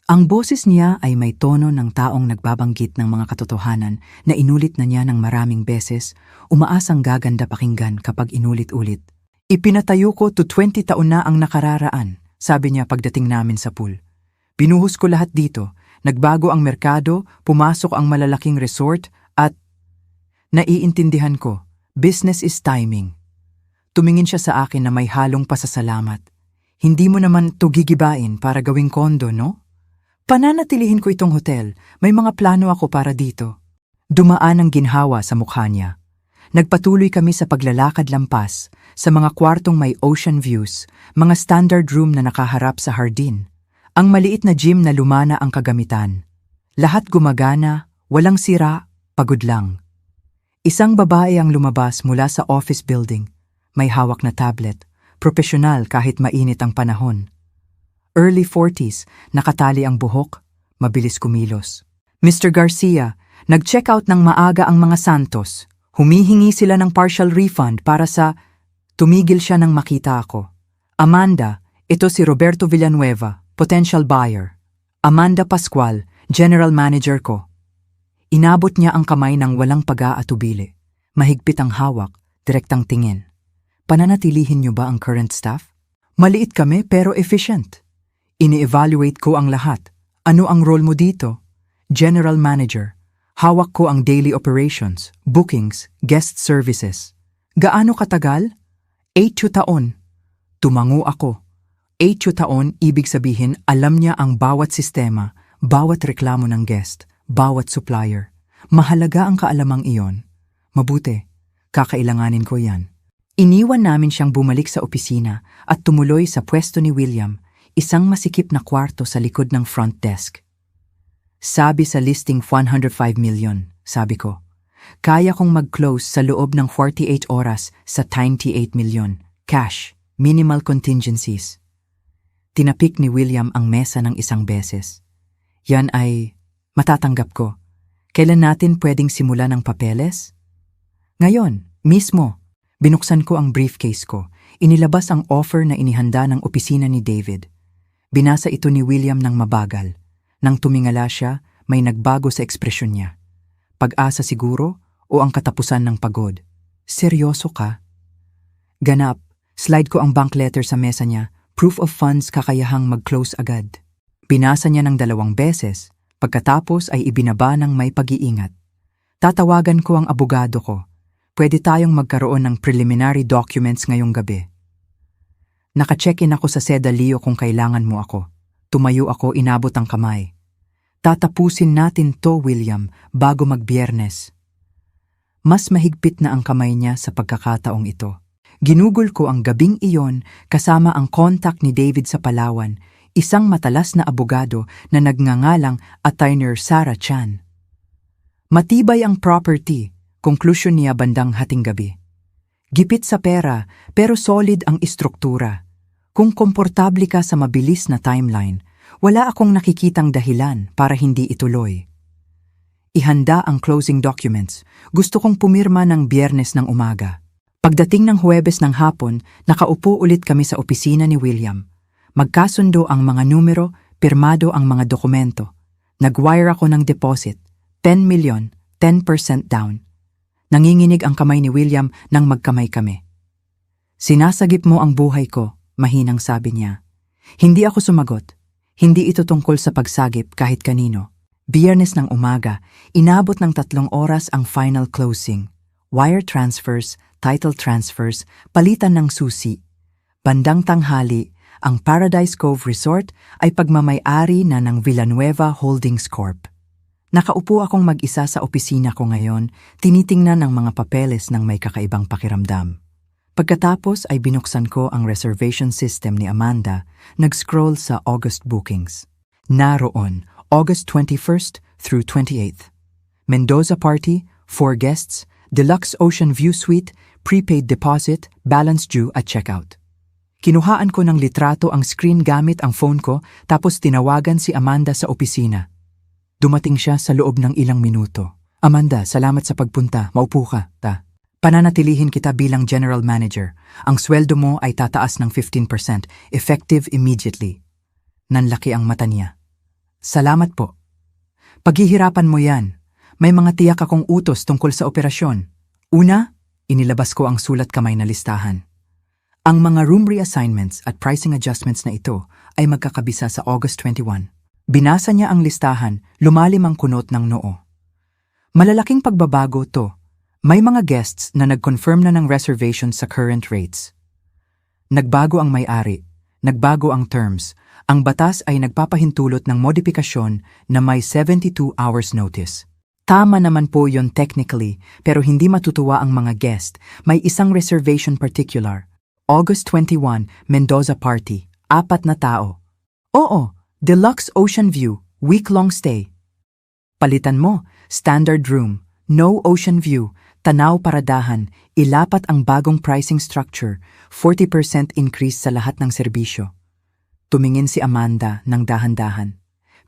Ang boses niya ay may tono ng taong nagbabanggit ng mga katotohanan na inulit na niya ng maraming beses, umaasang gaganda pakinggan kapag inulit-ulit. Ipinatayo ko to 20 taon na ang nakararaan, sabi niya pagdating namin sa pool. Binuhos ko lahat dito, nagbago ang merkado, pumasok ang malalaking resort at naiintindihan ko, business is timing. Tumingin siya sa akin na may halong pasasalamat. Hindi mo naman to gigibain para gawing kondo, no? Pananatilihin ko itong hotel, may mga plano ako para dito. Dumaan ang ginhawa sa mukha niya. Nagpatuloy kami sa paglalakad lampas, sa mga kwartong may ocean views, mga standard room na nakaharap sa hardin. Ang maliit na gym na lumana ang kagamitan. Lahat gumagana, walang sira, pagod lang. Isang babae ang lumabas mula sa office building. May hawak na tablet, profesional kahit mainit ang panahon. Early 40s, nakatali ang buhok, mabilis kumilos. Mr. Garcia, nag-check out ng maaga ang mga Santos. Humihingi sila ng partial refund para sa... Tumigil siya nang makita ako. Amanda, ito si Roberto Villanueva, potential buyer. Amanda Pascual, general manager ko. Inabot niya ang kamay ng walang pag-aatubili. Mahigpit ang hawak, direktang tingin. Pananatilihin niyo ba ang current staff? Maliit kami pero efficient. Ini-evaluate ko ang lahat. Ano ang role mo dito? General manager. Hawak ko ang daily operations, bookings, guest services. Gaano katagal? 8 taon. Tumango ako. 8 taon ibig sabihin alam niya ang bawat sistema, bawat reklamo ng guest, bawat supplier. Mahalaga ang kaalamang iyon. Mabuti, kakailanganin ko yan. Iniwan namin siyang bumalik sa opisina at tumuloy sa pwesto ni William, isang masikip na kwarto sa likod ng front desk. Sabi sa listing 105 million, sabi ko. Kaya kong mag-close sa loob ng 48 oras sa 98 million. Cash, minimal contingencies. Tinapik ni William ang mesa ng isang beses. Yan ay matatanggap ko. Kailan natin pwedeng simulan ng papeles? Ngayon, mismo, binuksan ko ang briefcase ko. Inilabas ang offer na inihanda ng opisina ni David. Binasa ito ni William ng mabagal. Nang tumingala siya, may nagbago sa ekspresyon niya. Pag-asa siguro o ang katapusan ng pagod? Seryoso ka? Ganap, slide ko ang bank letter sa mesa niya, proof of funds kakayahang mag-close agad. Binasa niya ng 2 beses, pagkatapos ay ibinaba ng may pag-iingat. Tatawagan ko ang abogado ko. Pwede tayong magkaroon ng preliminary documents ngayong gabi. Naka-check-in ako sa Seda Leo kung kailangan mo ako. Tumayo ako, inabot ang kamay. Tatapusin natin to, William, bago mag-Biyernes. Mas mahigpit na ang kamay niya sa pagkakataong ito. Ginugol ko ang gabing iyon kasama ang contact ni David sa Palawan, isang matalas na abogado na nagngangalang Attorney Sarah Chan. Matibay ang property, konklusyon niya bandang hating gabi. Gipit sa pera pero solid ang istruktura. Kung komportable ka sa mabilis na timeline, wala akong nakikitang dahilan para hindi ituloy. Ihanda ang closing documents. Gusto kong pumirma ng Biyernes ng umaga. Pagdating ng Huwebes ng hapon, nakaupo ulit kami sa opisina ni William. Magkasundo ang mga numero, pirmado ang mga dokumento. Nag-wire ako ng deposit, 10 million, 10% down. Nanginginig ang kamay ni William nang magkamay kami. Sinasagip mo ang buhay ko, mahinang sabi niya. Hindi ako sumagot. Hindi ito tungkol sa pagsagip kahit kanino. Biyernes ng umaga, inabot ng 3 oras ang final closing. Wire transfers, title transfers, palitan ng susi. Bandang tanghali, ang Paradise Cove Resort ay pagmamay-ari na ng Villanueva Holdings Corp. Nakaupo akong mag-isa sa opisina ko ngayon, tinitingnan ang mga papeles ng may kakaibang pakiramdam. Pagkatapos ay binuksan ko ang reservation system ni Amanda, nag-scroll sa August bookings. Naroon, August 21st through 28th. Mendoza Party, 4 guests, Deluxe Ocean View Suite, prepaid deposit, balance due at checkout. Kinuhaan ko ng litrato ang screen gamit ang phone ko tapos tinawagan si Amanda sa opisina. Dumating siya sa loob ng ilang minuto. Amanda, salamat sa pagpunta. Maupo ka, ta. Pananatilihin kita bilang general manager. Ang sweldo mo ay tataas ng 15%, effective immediately. Nanlaki ang mata niya. Salamat po. Paghihirapan mo yan. May mga tiyak akong utos tungkol sa operasyon. Una, inilabas ko ang sulat kamay na listahan. Ang mga room reassignments at pricing adjustments na ito ay magkakabisa sa August 21. Binasa niya ang listahan, lumalim ang kunot ng noo. Malalaking pagbabago to. May mga guests na nag-confirm na ng reservation sa current rates. Nagbago ang may-ari, nagbago ang terms. Ang batas ay nagpapahintulot ng modifikasyon na may 72 hours notice. Tama naman po yon technically, pero hindi matutuwa ang mga guest. May isang reservation particular. August 21, Mendoza Party, 4 na tao. Oo, Deluxe Ocean View, week-long stay. Palitan mo, standard room, no ocean view, tanaw paradahan, ilapat ang bagong pricing structure, 40% increase sa lahat ng serbisyo. Tumingin si Amanda ng dahan-dahan,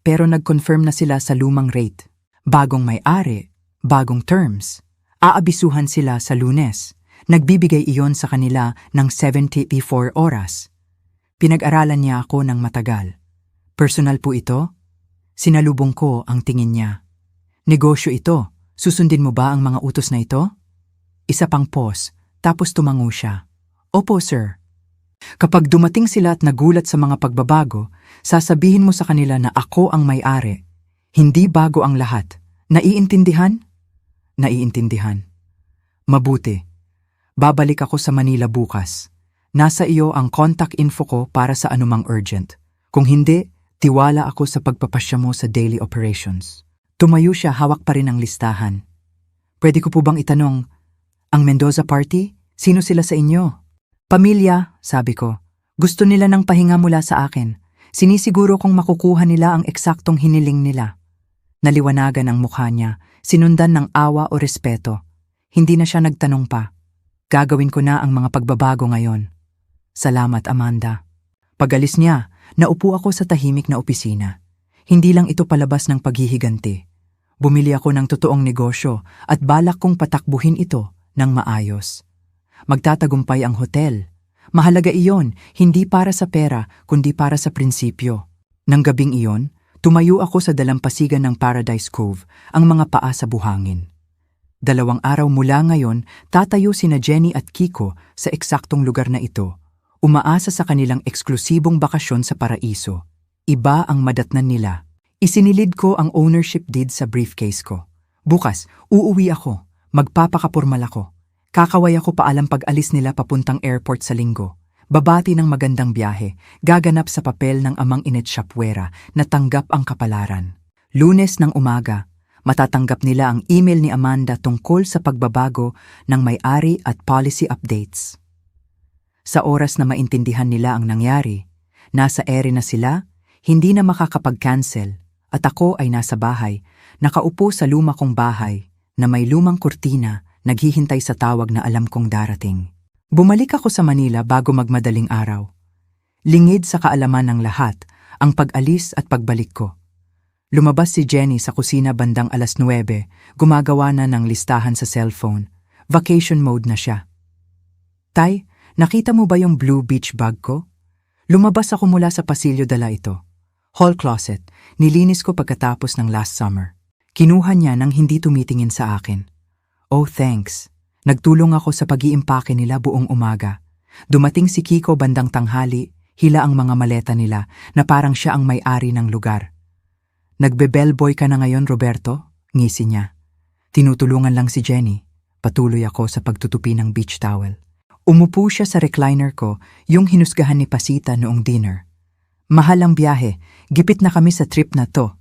pero nag-confirm na sila sa lumang rate. Bagong may-ari, bagong terms. Aabisuhan sila sa Lunes. Nagbibigay iyon sa kanila ng 74 oras. Pinag-aralan niya ako ng matagal. Personal po ito? Sinalubong ko ang tingin niya. Negosyo ito. Susundin mo ba ang mga utos na ito? Isa pang pause, tapos tumango siya. Opo, sir. Kapag dumating sila at nagulat sa mga pagbabago, sasabihin mo sa kanila na ako ang may-ari. Hindi bago ang lahat. Naiintindihan? Naiintindihan. Mabuti. Babalik ako sa Manila bukas. Nasa iyo ang contact info ko para sa anumang urgent. Kung hindi, tiwala ako sa pagpapasya mo sa daily operations. Tumayo siya, hawak pa rin ang listahan. Pwede ko po bang itanong, ang Mendoza Party? Sino sila sa inyo? Pamilya, sabi ko. Gusto nila ng pahinga mula sa akin. Sinisiguro kong makukuha nila ang eksaktong hiniling nila. Naliwanagan ang mukha niya, sinundan ng awa o respeto. Hindi na siya nagtanong pa. Gagawin ko na ang mga pagbabago ngayon. Salamat, Amanda. Pag-alis niya, naupo ako sa tahimik na opisina. Hindi lang ito palabas ng paghihiganti. Bumili ako ng totoong negosyo at balak kong patakbuhin ito ng maayos. Magtatagumpay ang hotel. Mahalaga iyon, hindi para sa pera, kundi para sa prinsipyo. Nang gabing iyon, tumayo ako sa dalampasigan ng Paradise Cove, ang mga paa sa buhangin. 2 araw mula ngayon, tatayo sina Jenny at Kiko sa eksaktong lugar na ito. Umaasa sa kanilang eksklusibong bakasyon sa paraiso. Iba ang madatnan nila. Isinilid ko ang ownership deed sa briefcase ko. Bukas, uuwi ako. Magpapakapurmal ako. Kakaway ako paalam pag-alis nila papuntang airport sa linggo. Babati ng magandang biyahe, gaganap sa papel ng amang Inet Shapwera na tanggap ang kapalaran. Lunes ng umaga, matatanggap nila ang email ni Amanda tungkol sa pagbabago ng may-ari at policy updates. Sa oras na maintindihan nila ang nangyari, nasa ere na sila, hindi na makakapag-cancel, at ako ay nasa bahay, nakaupo sa luma kong bahay, na may lumang kurtina, naghihintay sa tawag na alam kong darating. Bumalik ako sa Manila bago magmadaling araw. Lingid sa kaalaman ng lahat, ang pag-alis at pagbalik ko. Lumabas si Jenny sa kusina bandang 9:00, gumagawa na ng listahan sa cellphone. Vacation mode na siya. Tay, nakita mo ba yung blue beach bag ko? Lumabas ako mula sa pasilyo, dala ito. Hall closet, nilinis ko pagkatapos ng last summer. Kinuha niya nang hindi tumitingin sa akin. Oh, thanks. Nagtulong ako sa pag-iimpake nila buong umaga. Dumating si Kiko bandang tanghali, hila ang mga maleta nila na parang siya ang may-ari ng lugar. Nagbe-bellboy ka na ngayon, Roberto? Ngisi niya. Tinutulungan lang si Jenny. Patuloy ako sa pagtutupi ng beach towel. Umupo siya sa recliner ko, yung hinusgahan ni Pasita noong dinner. Mahal ang biyahe, gipit na kami sa trip na to.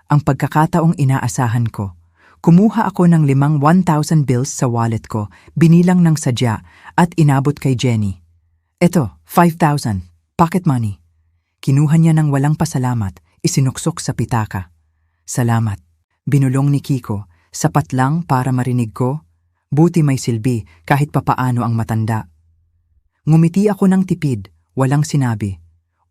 Ang pagkakataong inaasahan ko, kumuha ako ng 1,000 bills sa wallet ko, binilang ng sadya at inabot kay Jenny. Eto, 5,000, pocket money. Kinuha niya ng walang pasalamat, isinuksok sa pitaka. Salamat. Binulong ni Kiko, sapat lang para marinig ko. Buti may silbi kahit papaano ang matanda. Ngumiti ako ng tipid, walang sinabi.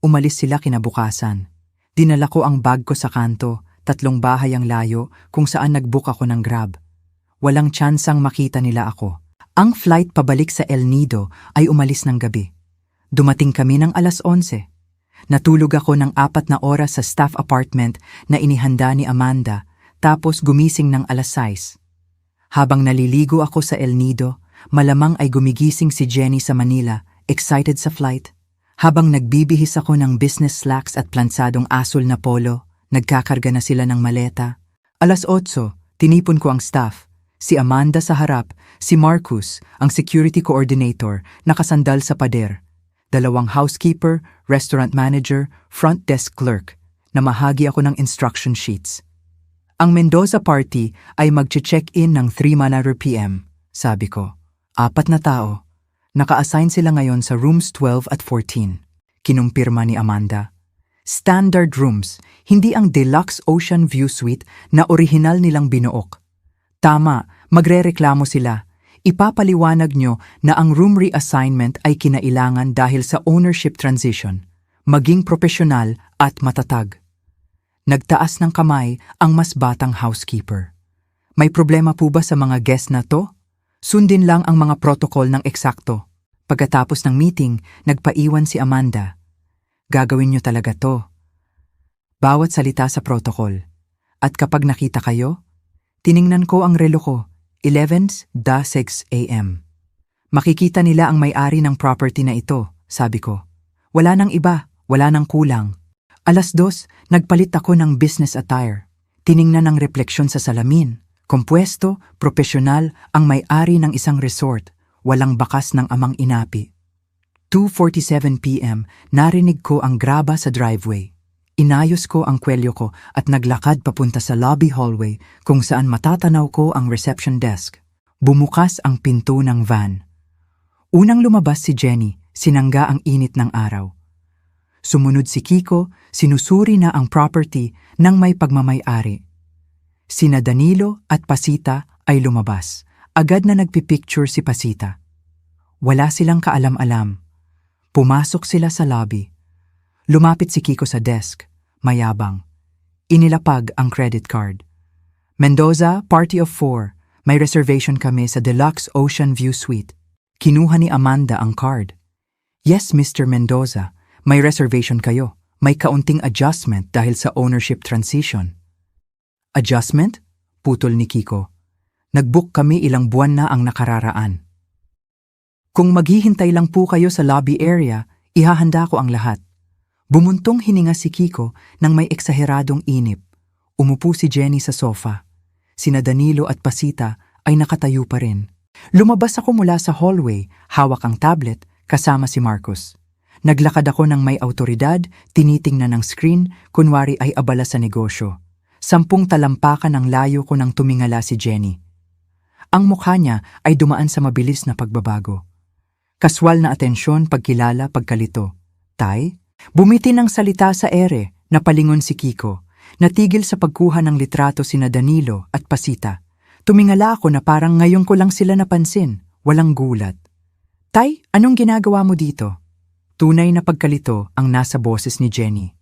Umalis sila kinabukasan. Dinala ko ang bag ko sa kanto, 3 bahay ang layo kung saan nag-book ako ng Grab. Walang tsansang makita nila ako. Ang flight pabalik sa El Nido ay umalis ng gabi. Dumating kami ng 11:00. Natulog ako ng 4 na oras sa staff apartment na inihanda ni Amanda, tapos gumising ng 6:00. Habang naliligo ako sa El Nido, malamang ay gumigising si Jenny sa Manila, excited sa flight. Habang nagbibihis ako ng business slacks at plansadong asul na polo, nagkakarga na sila ng maleta. 8:00, tinipon ko ang staff. Si Amanda sa harap, si Marcus, ang security coordinator, nakasandal sa pader. 2 housekeeper, restaurant manager, front desk clerk. Namahagi ako ng instruction sheets. Ang Mendoza party ay mag-check-in ng 3 p.m., sabi ko. 4 na tao. Naka-assign sila ngayon sa rooms 12 at 14. Kinumpirma ni Amanda. Standard rooms, hindi ang deluxe ocean view suite na orihinal nilang binuok. Tama, magrereklamo sila. Ipapaliwanag nyo na ang room reassignment ay kinailangan dahil sa ownership transition, maging profesional at matatag. Nagtaas ng kamay ang mas batang housekeeper. May problema po ba sa mga guest na to? Sundin lang ang mga protocol ng eksakto. Pagkatapos ng meeting, nagpaiwan si Amanda. Gagawin nyo talaga to. Bawat salita sa protocol. At kapag nakita kayo, tiningnan ko ang relo ko. 11:06 a.m. Makikita nila ang may-ari ng property na ito, sabi ko. Wala nang iba, wala nang kulang. 2:00, nagpalit ako ng business attire. Tiningnan ang refleksyon sa salamin. Kompwesto, profesional, ang may-ari ng isang resort. Walang bakas ng amang inapi. 2:47 p.m., narinig ko ang graba sa driveway. Inayos ko ang kwelyo ko at naglakad papunta sa lobby hallway kung saan matatanaw ko ang reception desk. Bumukas ang pinto ng van. Unang lumabas si Jenny, sinangga ang init ng araw. Sumunod si Kiko, sinusuri na ang property ng may pagmamay-ari. Sina Danilo at Pasita ay lumabas. Agad na nagpipicture si Pasita. Wala silang kaalam-alam. Pumasok sila sa lobby. Lumapit si Kiko sa desk, mayabang. Inilapag ang credit card. Mendoza, party of 4. May reservation kami sa Deluxe Ocean View Suite. Kinuha ni Amanda ang card. Yes, Mr. Mendoza, may reservation kayo. May kaunting adjustment dahil sa ownership transition. Adjustment? Putol ni Kiko. Nag-book kami ilang buwan na ang nakararaan. Kung maghihintay lang po kayo sa lobby area, ihahanda ko ang lahat. Bumuntong hininga si Kiko nang may eksaheradong inip. Umupo si Jenny sa sofa. Sina Danilo at Pasita ay nakatayo pa rin. Lumabas ako mula sa hallway, hawak ang tablet, kasama si Marcus. Naglakad ako ng may autoridad, tinitingnan ng screen, kunwari ay abala sa negosyo. 10 talampakan ang layo ko nang tumingala si Jenny. Ang mukha niya ay dumaan sa mabilis na pagbabago. Kaswal na atensyon, pagkilala, pagkalito. Tay? Bumiti ng salita sa ere, napalingon si Kiko. Natigil sa pagkuha ng litrato sina Danilo at Pasita. Tumingala ako na parang ngayon ko lang sila napansin, walang gulat. Tay, anong ginagawa mo dito? Tunay na pagkalito ang nasa boses ni Jenny.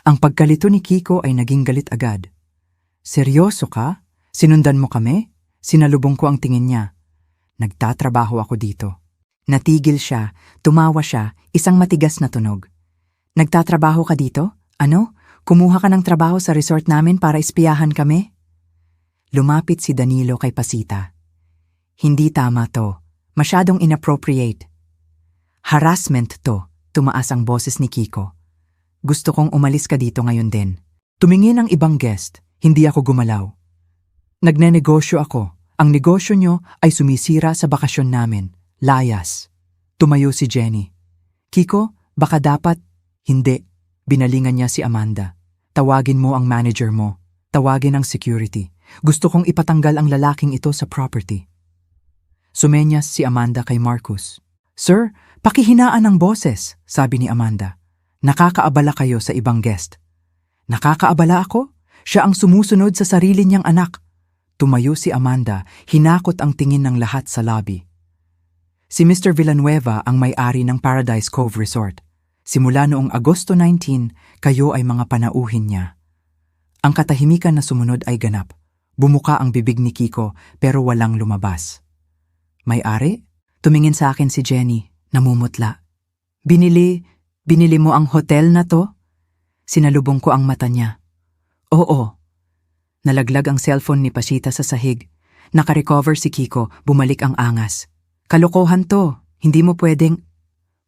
Ang pagkalito ni Kiko ay naging galit agad. Seryoso ka? Sinundan mo kami? Sinalubong ko ang tingin niya. Nagtatrabaho ako dito. Natigil siya, tumawa siya, isang matigas na tunog. Nagtatrabaho ka dito? Ano? Kumuha ka ng trabaho sa resort namin para ispiyahan kami? Lumapit si Danilo kay Pasita. Hindi tama to. Masyadong inappropriate. Harassment to, tumaas ang boses ni Kiko. Gusto kong umalis ka dito ngayon din. Tumingin ang ibang guest, hindi ako gumalaw. Nagnenegosyo ako. Ang negosyo nyo ay sumisira sa bakasyon namin. Layas. Tumayo si Jenny. Kiko, baka dapat... Hindi. Binalingan niya si Amanda. Tawagin mo ang manager mo. Tawagin ang security. Gusto kong ipatanggal ang lalaking ito sa property. Sumenyas si Amanda kay Marcus. Sir, pakihinaan ang boses, sabi ni Amanda. Nakakaabala kayo sa ibang guest. Nakakaabala ako? Siya ang sumusunod sa sarili niyang anak. Tumayo si Amanda, hinakot ang tingin ng lahat sa lobby. Si Mr. Villanueva ang may-ari ng Paradise Cove Resort. Simula noong Agosto 19, kayo ay mga panauhin niya. Ang katahimikan na sumunod ay ganap. Bumuka ang bibig ni Kiko pero walang lumabas. May-ari? Tumingin sa akin si Jenny, namumutla. Binili mo ang hotel na to? Sinalubong ko ang mata niya. Oo. Nalaglag ang cellphone ni Pasita sa sahig. Nakarecover si Kiko, bumalik ang angas. Kalokohan to, hindi mo pwedeng...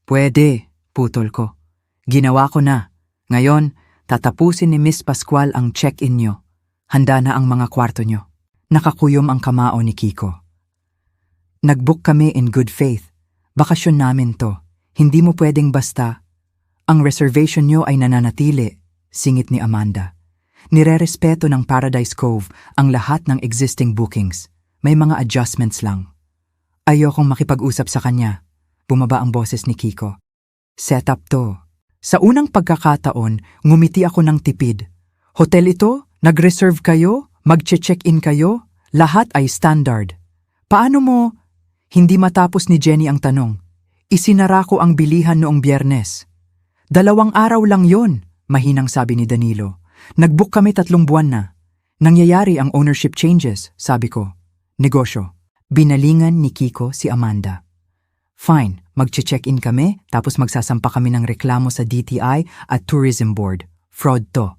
Pwede, putol ko. Ginawa ko na. Ngayon, tatapusin ni Miss Pascual ang check-in nyo. Handa na ang mga kwarto nyo. Nakakuyom ang kamao ni Kiko. Nag-book kami in good faith. Bakasyon namin to. Hindi mo pwedeng basta. Ang reservation nyo ay nananatili, singit ni Amanda. Nirerespeto ng Paradise Cove ang lahat ng existing bookings. May mga adjustments lang. Ayokong makipag-usap sa kanya. Bumaba ang boses ni Kiko. Set up to. Sa unang pagkakataon, ngumiti ako ng tipid. Hotel ito? Nag-reserve kayo? Mag-check-in kayo? Lahat ay standard. Paano mo? Hindi matapos ni Jenny ang tanong. Isinara ko ang bilihan noong Biyernes. 2 araw lang yon, mahinang sabi ni Danilo. Nag-book kami 3 buwan na. Nangyayari ang ownership changes, sabi ko. Negosyo. Binalingan ni Kiko si Amanda. Fine, mag-check-in kami tapos magsasampa kami ng reklamo sa DTI at Tourism Board. Fraud to.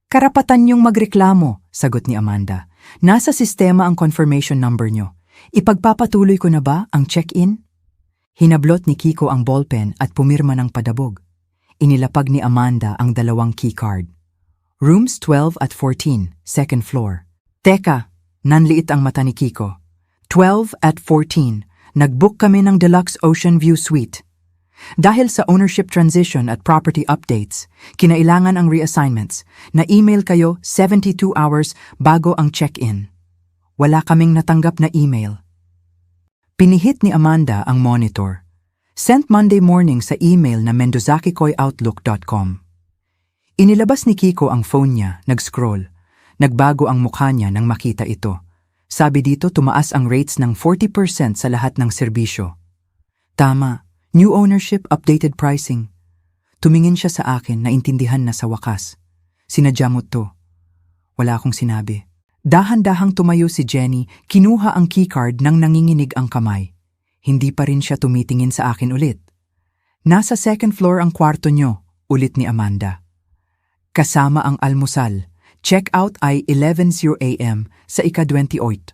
Karapatan niyong magreklamo, sagot ni Amanda. Nasa sistema ang confirmation number niyo. Ipagpapatuloy ko na ba ang check-in? Hinablot ni Kiko ang ballpen at pumirma ng padabog. Inilapag ni Amanda ang 2 keycard. Rooms 12 at 14, second floor. Teka, nanliit ang mata ni Kiko. 12 at 14, nag-book kami ng Deluxe Ocean View Suite. Dahil sa ownership transition at property updates, kinailangan ang reassignments. Na-email kayo 72 hours bago ang check-in. Wala kaming natanggap na email. Pinihit ni Amanda ang monitor. Sent Monday morning sa email na mendozakikoyoutlook.com. Inilabas ni Kiko ang phone niya, nag-scroll. Nagbago ang mukha niya nang makita ito. Sabi dito tumaas ang rates ng 40% sa lahat ng serbisyo. Tama, new ownership, updated pricing. Tumingin siya sa akin, naintindihan na sa wakas. Sinadya mo to. Wala akong sinabi. Dahan-dahang tumayo si Jenny, kinuha ang keycard nang nanginginig ang kamay. Hindi pa rin siya tumitingin sa akin ulit. Nasa second floor ang kwarto nyo, ulit ni Amanda. Kasama ang almusal. Check-out ay 11:00 a.m. sa ika-28.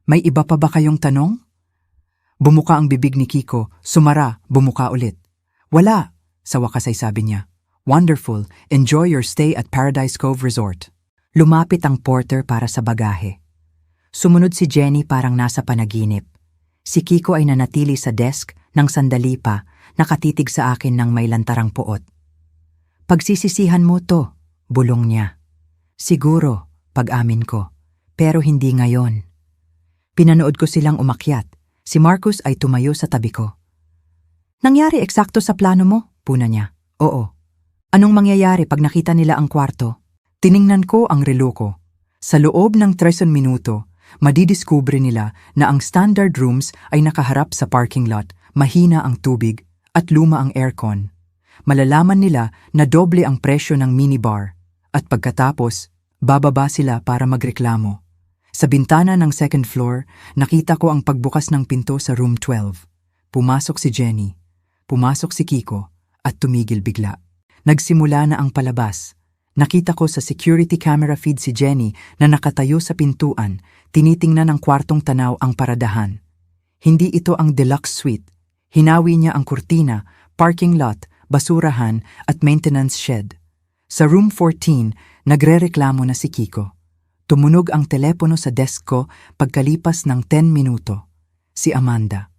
May iba pa ba kayong tanong? Bumuka ang bibig ni Kiko, sumara, bumuka ulit. Wala, sa wakas ay sabi niya. Wonderful, enjoy your stay at Paradise Cove Resort. Lumapit ang porter para sa bagahe. Sumunod si Jenny parang nasa panaginip. Si Kiko ay nanatili sa desk nang sandali pa, nakatitig sa akin ng may lantarang puot. Pagsisisihan mo to, bulong niya. Siguro, pag-amin ko, pero hindi ngayon. Pinanood ko silang umakyat. Si Marcus ay tumayo sa tabi ko. Nangyari eksakto sa plano mo? Puna niya. Oo. Anong mangyayari pag nakita nila ang kwarto? Tiningnan ko ang relo ko. Sa loob ng 13 minuto, madidiskubre nila na ang standard rooms ay nakaharap sa parking lot, mahina ang tubig at luma ang aircon. Malalaman nila na doble ang presyo ng minibar at pagkatapos, bababa sila para magreklamo. Sa bintana ng second floor, nakita ko ang pagbukas ng pinto sa room 12. Pumasok si Jenny, pumasok si Kiko at tumigil bigla. Nagsimula na ang palabas. Nakita ko sa security camera feed si Jenny na nakatayo sa pintuan, tinitingnan ng kwartong tanaw ang paradahan. Hindi ito ang deluxe suite. Hinawi niya ang kurtina, parking lot, basurahan at maintenance shed. Sa room 14, nagrereklamo na si Kiko. Tumunog ang telepono sa desk ko pagkalipas ng 10 minuto. Si Amanda.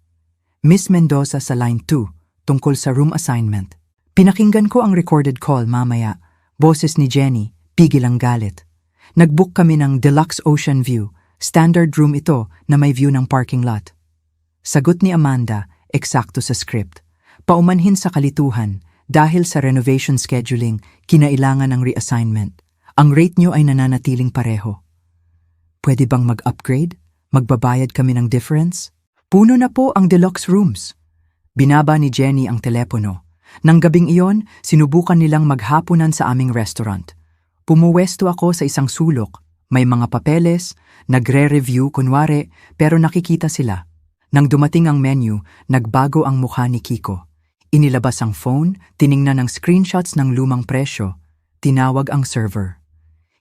Miss Mendoza sa line 2, tungkol sa room assignment. Pinakinggan ko ang recorded call mamaya. Boses ni Jenny, pigil ang galit. Nag-book kami ng Deluxe Ocean View. Standard room ito na may view ng parking lot. Sagot ni Amanda, eksakto sa script. Paumanhin sa kalituhan, dahil sa renovation scheduling, kinailangan ng reassignment. Ang rate nyo ay nananatiling pareho. Pwede bang mag-upgrade? Magbabayad kami ng difference? Puno na po ang deluxe rooms. Binaba ni Jenny ang telepono. Nang gabing iyon, sinubukan nilang maghapunan sa aming restaurant. Pumuwesto ako sa isang sulok. May mga papeles, nagre-review kunwari, pero nakikita sila. Nang dumating ang menu, nagbago ang mukha ni Kiko. Inilabas ang phone, tiningnan ang screenshots ng lumang presyo. Tinawag ang server.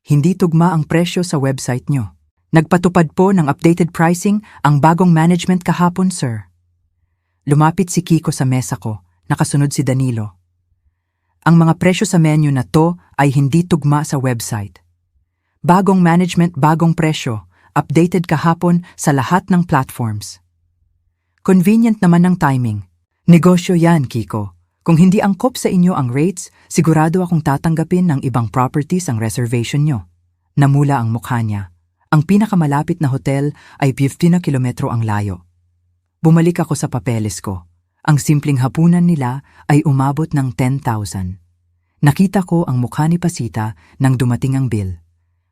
Hindi tugma ang presyo sa website nyo. Nagpatupad po ng updated pricing ang bagong management kahapon, sir. Lumapit si Kiko sa mesa ko, nakasunod si Danilo. Ang mga presyo sa menu na to ay hindi tugma sa website. Bagong management, bagong presyo, updated kahapon sa lahat ng platforms. Convenient naman ang timing. Negosyo yan, Kiko. Kung hindi angkop sa inyo ang rates, sigurado akong tatanggapin ng ibang properties ang reservation nyo. Namula ang mukha niya. Ang pinakamalapit na hotel ay 50 na kilometro ang layo. Bumalik ako sa papeles ko. Ang simpleng hapunan nila ay umabot ng 10,000. Nakita ko ang mukha ni Pasita nang dumating ang bill.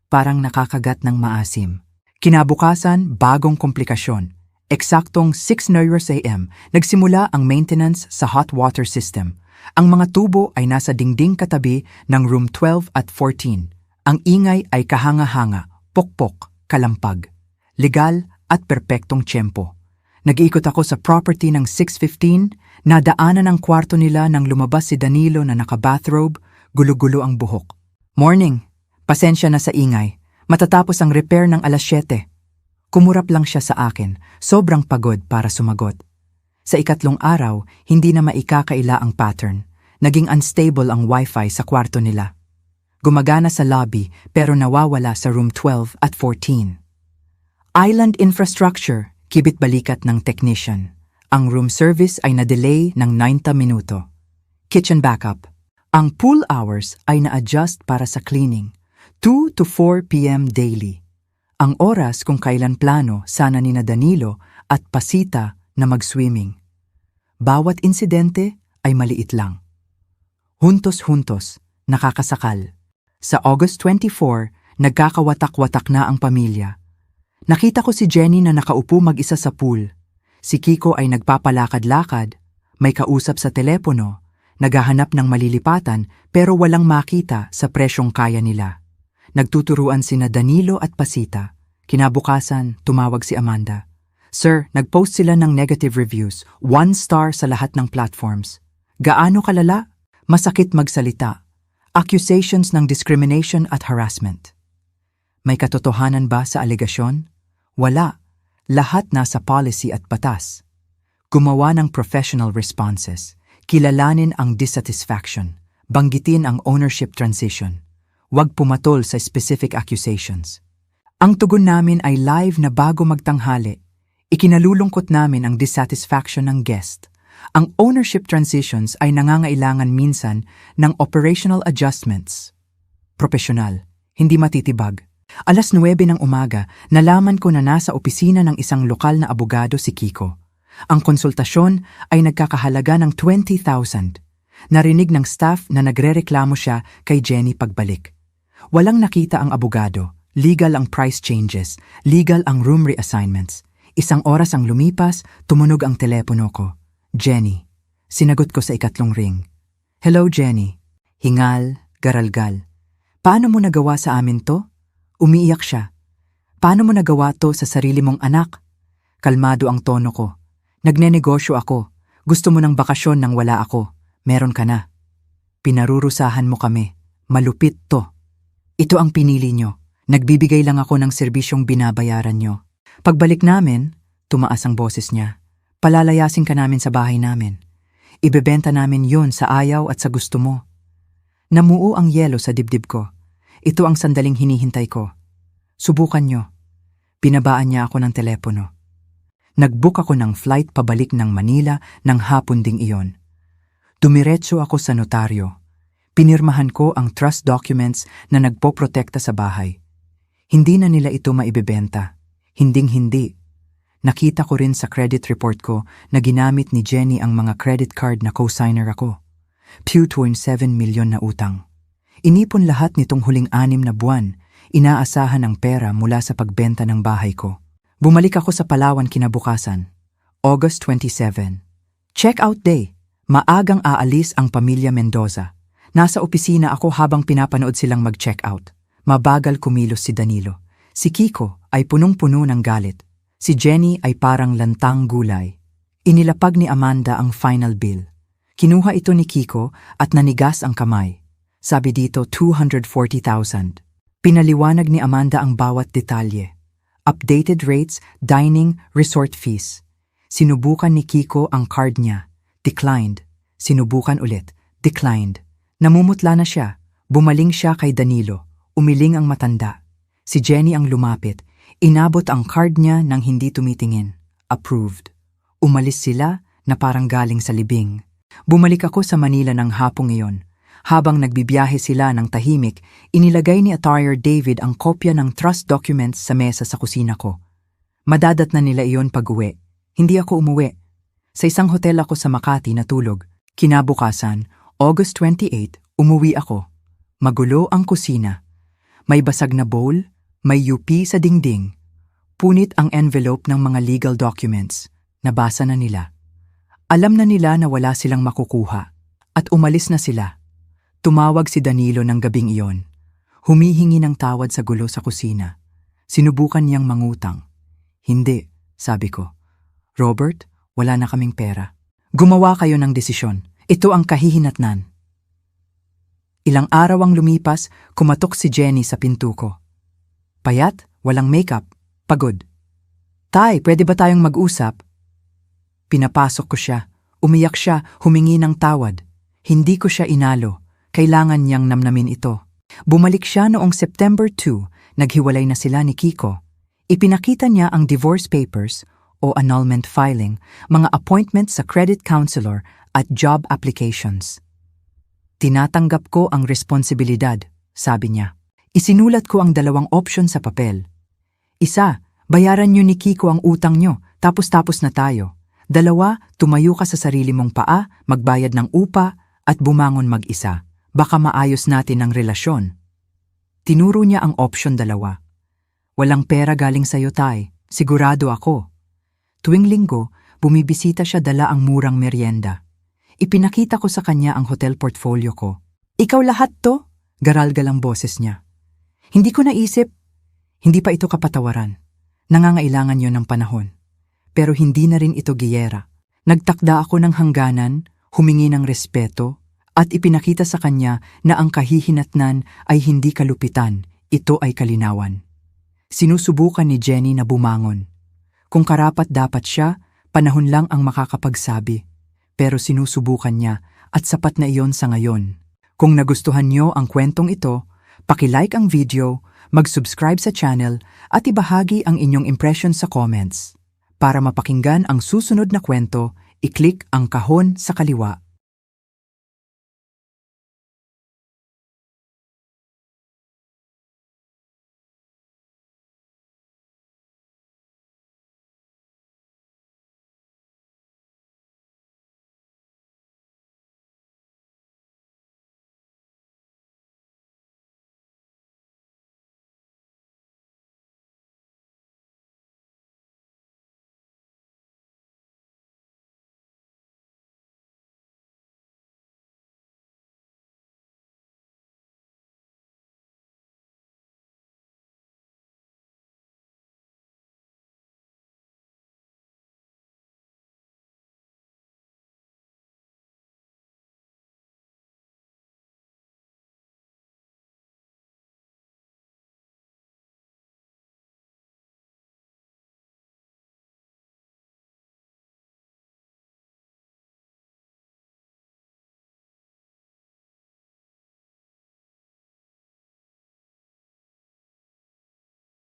Parang nakakagat ng maasim. Kinabukasan, bagong komplikasyon. Eksaktong 6 a.m. nagsimula ang maintenance sa hot water system. Ang mga tubo ay nasa dingding katabi ng room 12 at 14. Ang ingay ay kahanga-hanga, pokpok, kalampag. Legal at perpektong tiyempo. Nag-iikot ako sa property ng 6:15, nadaanan ang kwarto nila nang lumabas si Danilo na naka-bathrobe, gulo-gulo ang buhok. Morning, pasensya na sa ingay. Matatapos ang repair ng 7:00. Kumurap lang siya sa akin, sobrang pagod para sumagot. Sa ikatlong araw, hindi na maikakaila ang pattern. Naging unstable ang wifi sa kwarto nila. Gumagana sa lobby pero nawawala sa room 12 at 14. Island infrastructure, kibit-balikat ng technician. Ang room service ay na-delay ng 90 minuto. Kitchen backup. Ang pool hours ay na-adjust para sa cleaning. 2 to 4 p.m. daily. Ang oras kung kailan plano sana ni Danilo at Pasita na mag-swimming. Bawat insidente ay maliit lang. Huntos-huntos, nakakasakal. Sa August 24, nagkakawatak-watak na ang pamilya. Nakita ko si Jenny na nakaupo mag-isa sa pool. Si Kiko ay nagpapalakad-lakad, may kausap sa telepono, naghahanap ng malilipatan pero walang makita sa presyong kaya nila. Nagtuturuan sina Danilo at Pasita. Kinabukasan, tumawag si Amanda. Sir, nag-post sila ng negative reviews, 1 star sa lahat ng platforms. Gaano kalala? Masakit magsalita. Accusations ng discrimination at harassment. May katotohanan ba sa alegasyon? Wala. Lahat nasa policy at batas. Gumawa ng professional responses. Kilalanin ang dissatisfaction. Banggitin ang ownership transition. Huwag pumatol sa specific accusations. Ang tugon namin ay live na bago magtanghali. Ikinalulungkot namin ang dissatisfaction ng guest. Ang ownership transitions ay nangangailangan minsan ng operational adjustments. Profesional, hindi matitibag. 9:00 ng umaga, nalaman ko na nasa opisina ng isang lokal na abogado si Kiko. Ang konsultasyon ay nagkakahalaga ng 20,000. Narinig ng staff na nagrereklamo siya kay Jenny pagbalik. Walang nakita ang abogado, legal ang price changes, legal ang room reassignments. Isang oras ang lumipas, tumunog ang telepono ko. Jenny. Sinagot ko sa ikatlong ring. Hello, Jenny. Hingal, garalgal. Paano mo nagawa sa amin to? Umiiyak siya. Paano mo nagawa to sa sarili mong anak? Kalmado ang tono ko. Nagnenegosyo ako. Gusto mo ng bakasyon nang wala ako. Meron ka na. Pinarurusahan mo kami. Malupit to. Ito ang pinili nyo. Nagbibigay lang ako ng serbisyong binabayaran nyo. Pagbalik namin, tumaas ang boses niya. Palalayasin ka namin sa bahay namin. Ibebenta namin yon sa ayaw at sa gusto mo. Namuo ang yelo sa dibdib ko. Ito ang sandaling hinihintay ko. Subukan nyo. Pinabaan niya ako ng telepono. Nag-book ako ng flight pabalik ng Manila ng hapon ding iyon. Dumiretso ako sa notaryo. Pinirmahan ko ang trust documents na nagpoprotekta sa bahay. Hindi na nila ito maibebenta. Hinding-hindi. Nakita ko rin sa credit report ko na ginamit ni Jenny ang mga credit card na co-signer ako. 2.7 milyon na utang. Inipon lahat nitong huling 6 na buwan. Inaasahan ang pera mula sa pagbenta ng bahay ko. Bumalik ako sa Palawan kinabukasan. August 27. Check-out day. Maagang aalis ang pamilya Mendoza. Nasa opisina ako habang pinapanood silang mag-check-out. Mabagal kumilos si Danilo. Si Kiko ay punong-puno ng galit. Si Jenny ay parang lantang gulay. Inilapag ni Amanda ang final bill. Kinuha ito ni Kiko at nanigas ang kamay. Sabi dito 240,000. Pinaliwanag ni Amanda ang bawat detalye. Updated rates, dining, resort fees. Sinubukan ni Kiko ang card niya. Declined. Sinubukan ulit. Declined. Namumutla na siya. Bumaling siya kay Danilo. Umiling ang matanda. Si Jenny ang lumapit. Inabot ang card niya nang hindi tumitingin. Approved. Umalis sila na parang galing sa libing. Bumalik ako sa Manila ng hapong iyon. Habang nagbibiyahe sila ng tahimik, inilagay ni Attorney David ang kopya ng trust documents sa mesa sa kusina ko. Madadat na nila iyon pag-uwi. Hindi ako umuwi. Sa isang hotel ako sa Makati natulog. Kinabukasan, August 28, umuwi ako. Magulo ang kusina. May basag na bowl, may UP sa dingding. Punit ang envelope ng mga legal documents. Nabasa na nila. Alam na nila na wala silang makukuha. At umalis na sila. Tumawag si Danilo ng gabing iyon. Humihingi ng tawad sa gulo sa kusina. Sinubukan niyang mangutang. Hindi, sabi ko. Robert, wala na kaming pera. Gumawa kayo ng desisyon. Ito ang kahihinatnan. Ilang araw ang lumipas, kumatok si Jenny sa pinto ko. Payat, walang makeup, pagod. Tay, pwede ba tayong mag-usap? Pinapasok ko siya. Umiyak siya, humingi ng tawad. Hindi ko siya inalo. Kailangan niyang namnamin ito. Bumalik siya noong September 2, naghiwalay na sila ni Kiko. Ipinakita niya ang divorce papers o annulment filing, mga appointment sa credit counselor at job applications. Tinatanggap ko ang responsibilidad, sabi niya. Isinulat ko ang 2 option sa papel. Isa, bayaran niyo ni Kiko ang utang niyo, tapos na tayo. 2, tumayo ka sa sarili mong paa, magbayad ng upa, at bumangon mag-isa. Baka maayos natin ang relasyon. Tinuro niya ang option 2. Walang pera galing sa'yo, Tay. Sigurado ako. Tuwing linggo, bumibisita siya dala ang murang merienda. Ipinakita ko sa kanya ang hotel portfolio ko. Ikaw lahat to? Garalgal ang boses niya. Hindi ko naisip. Hindi pa ito kapatawaran. Nangangailangan yon ng panahon. Pero hindi na rin ito giyera. Nagtakda ako ng hangganan, humingi ng respeto, at ipinakita sa kanya na ang kahihinatnan ay hindi kalupitan, ito ay kalinawan. Sinusubukan ni Jenny na bumangon. Kung karapat-dapat siya, panahon lang ang makakapagsabi. Pero sinusubukan niya at sapat na iyon sa ngayon. Kung nagustuhan niyo ang kwentong ito, paki-like ang video, mag-subscribe sa channel at ibahagi ang inyong impression sa comments. Para mapakinggan ang susunod na kwento, i-click ang kahon sa kaliwa.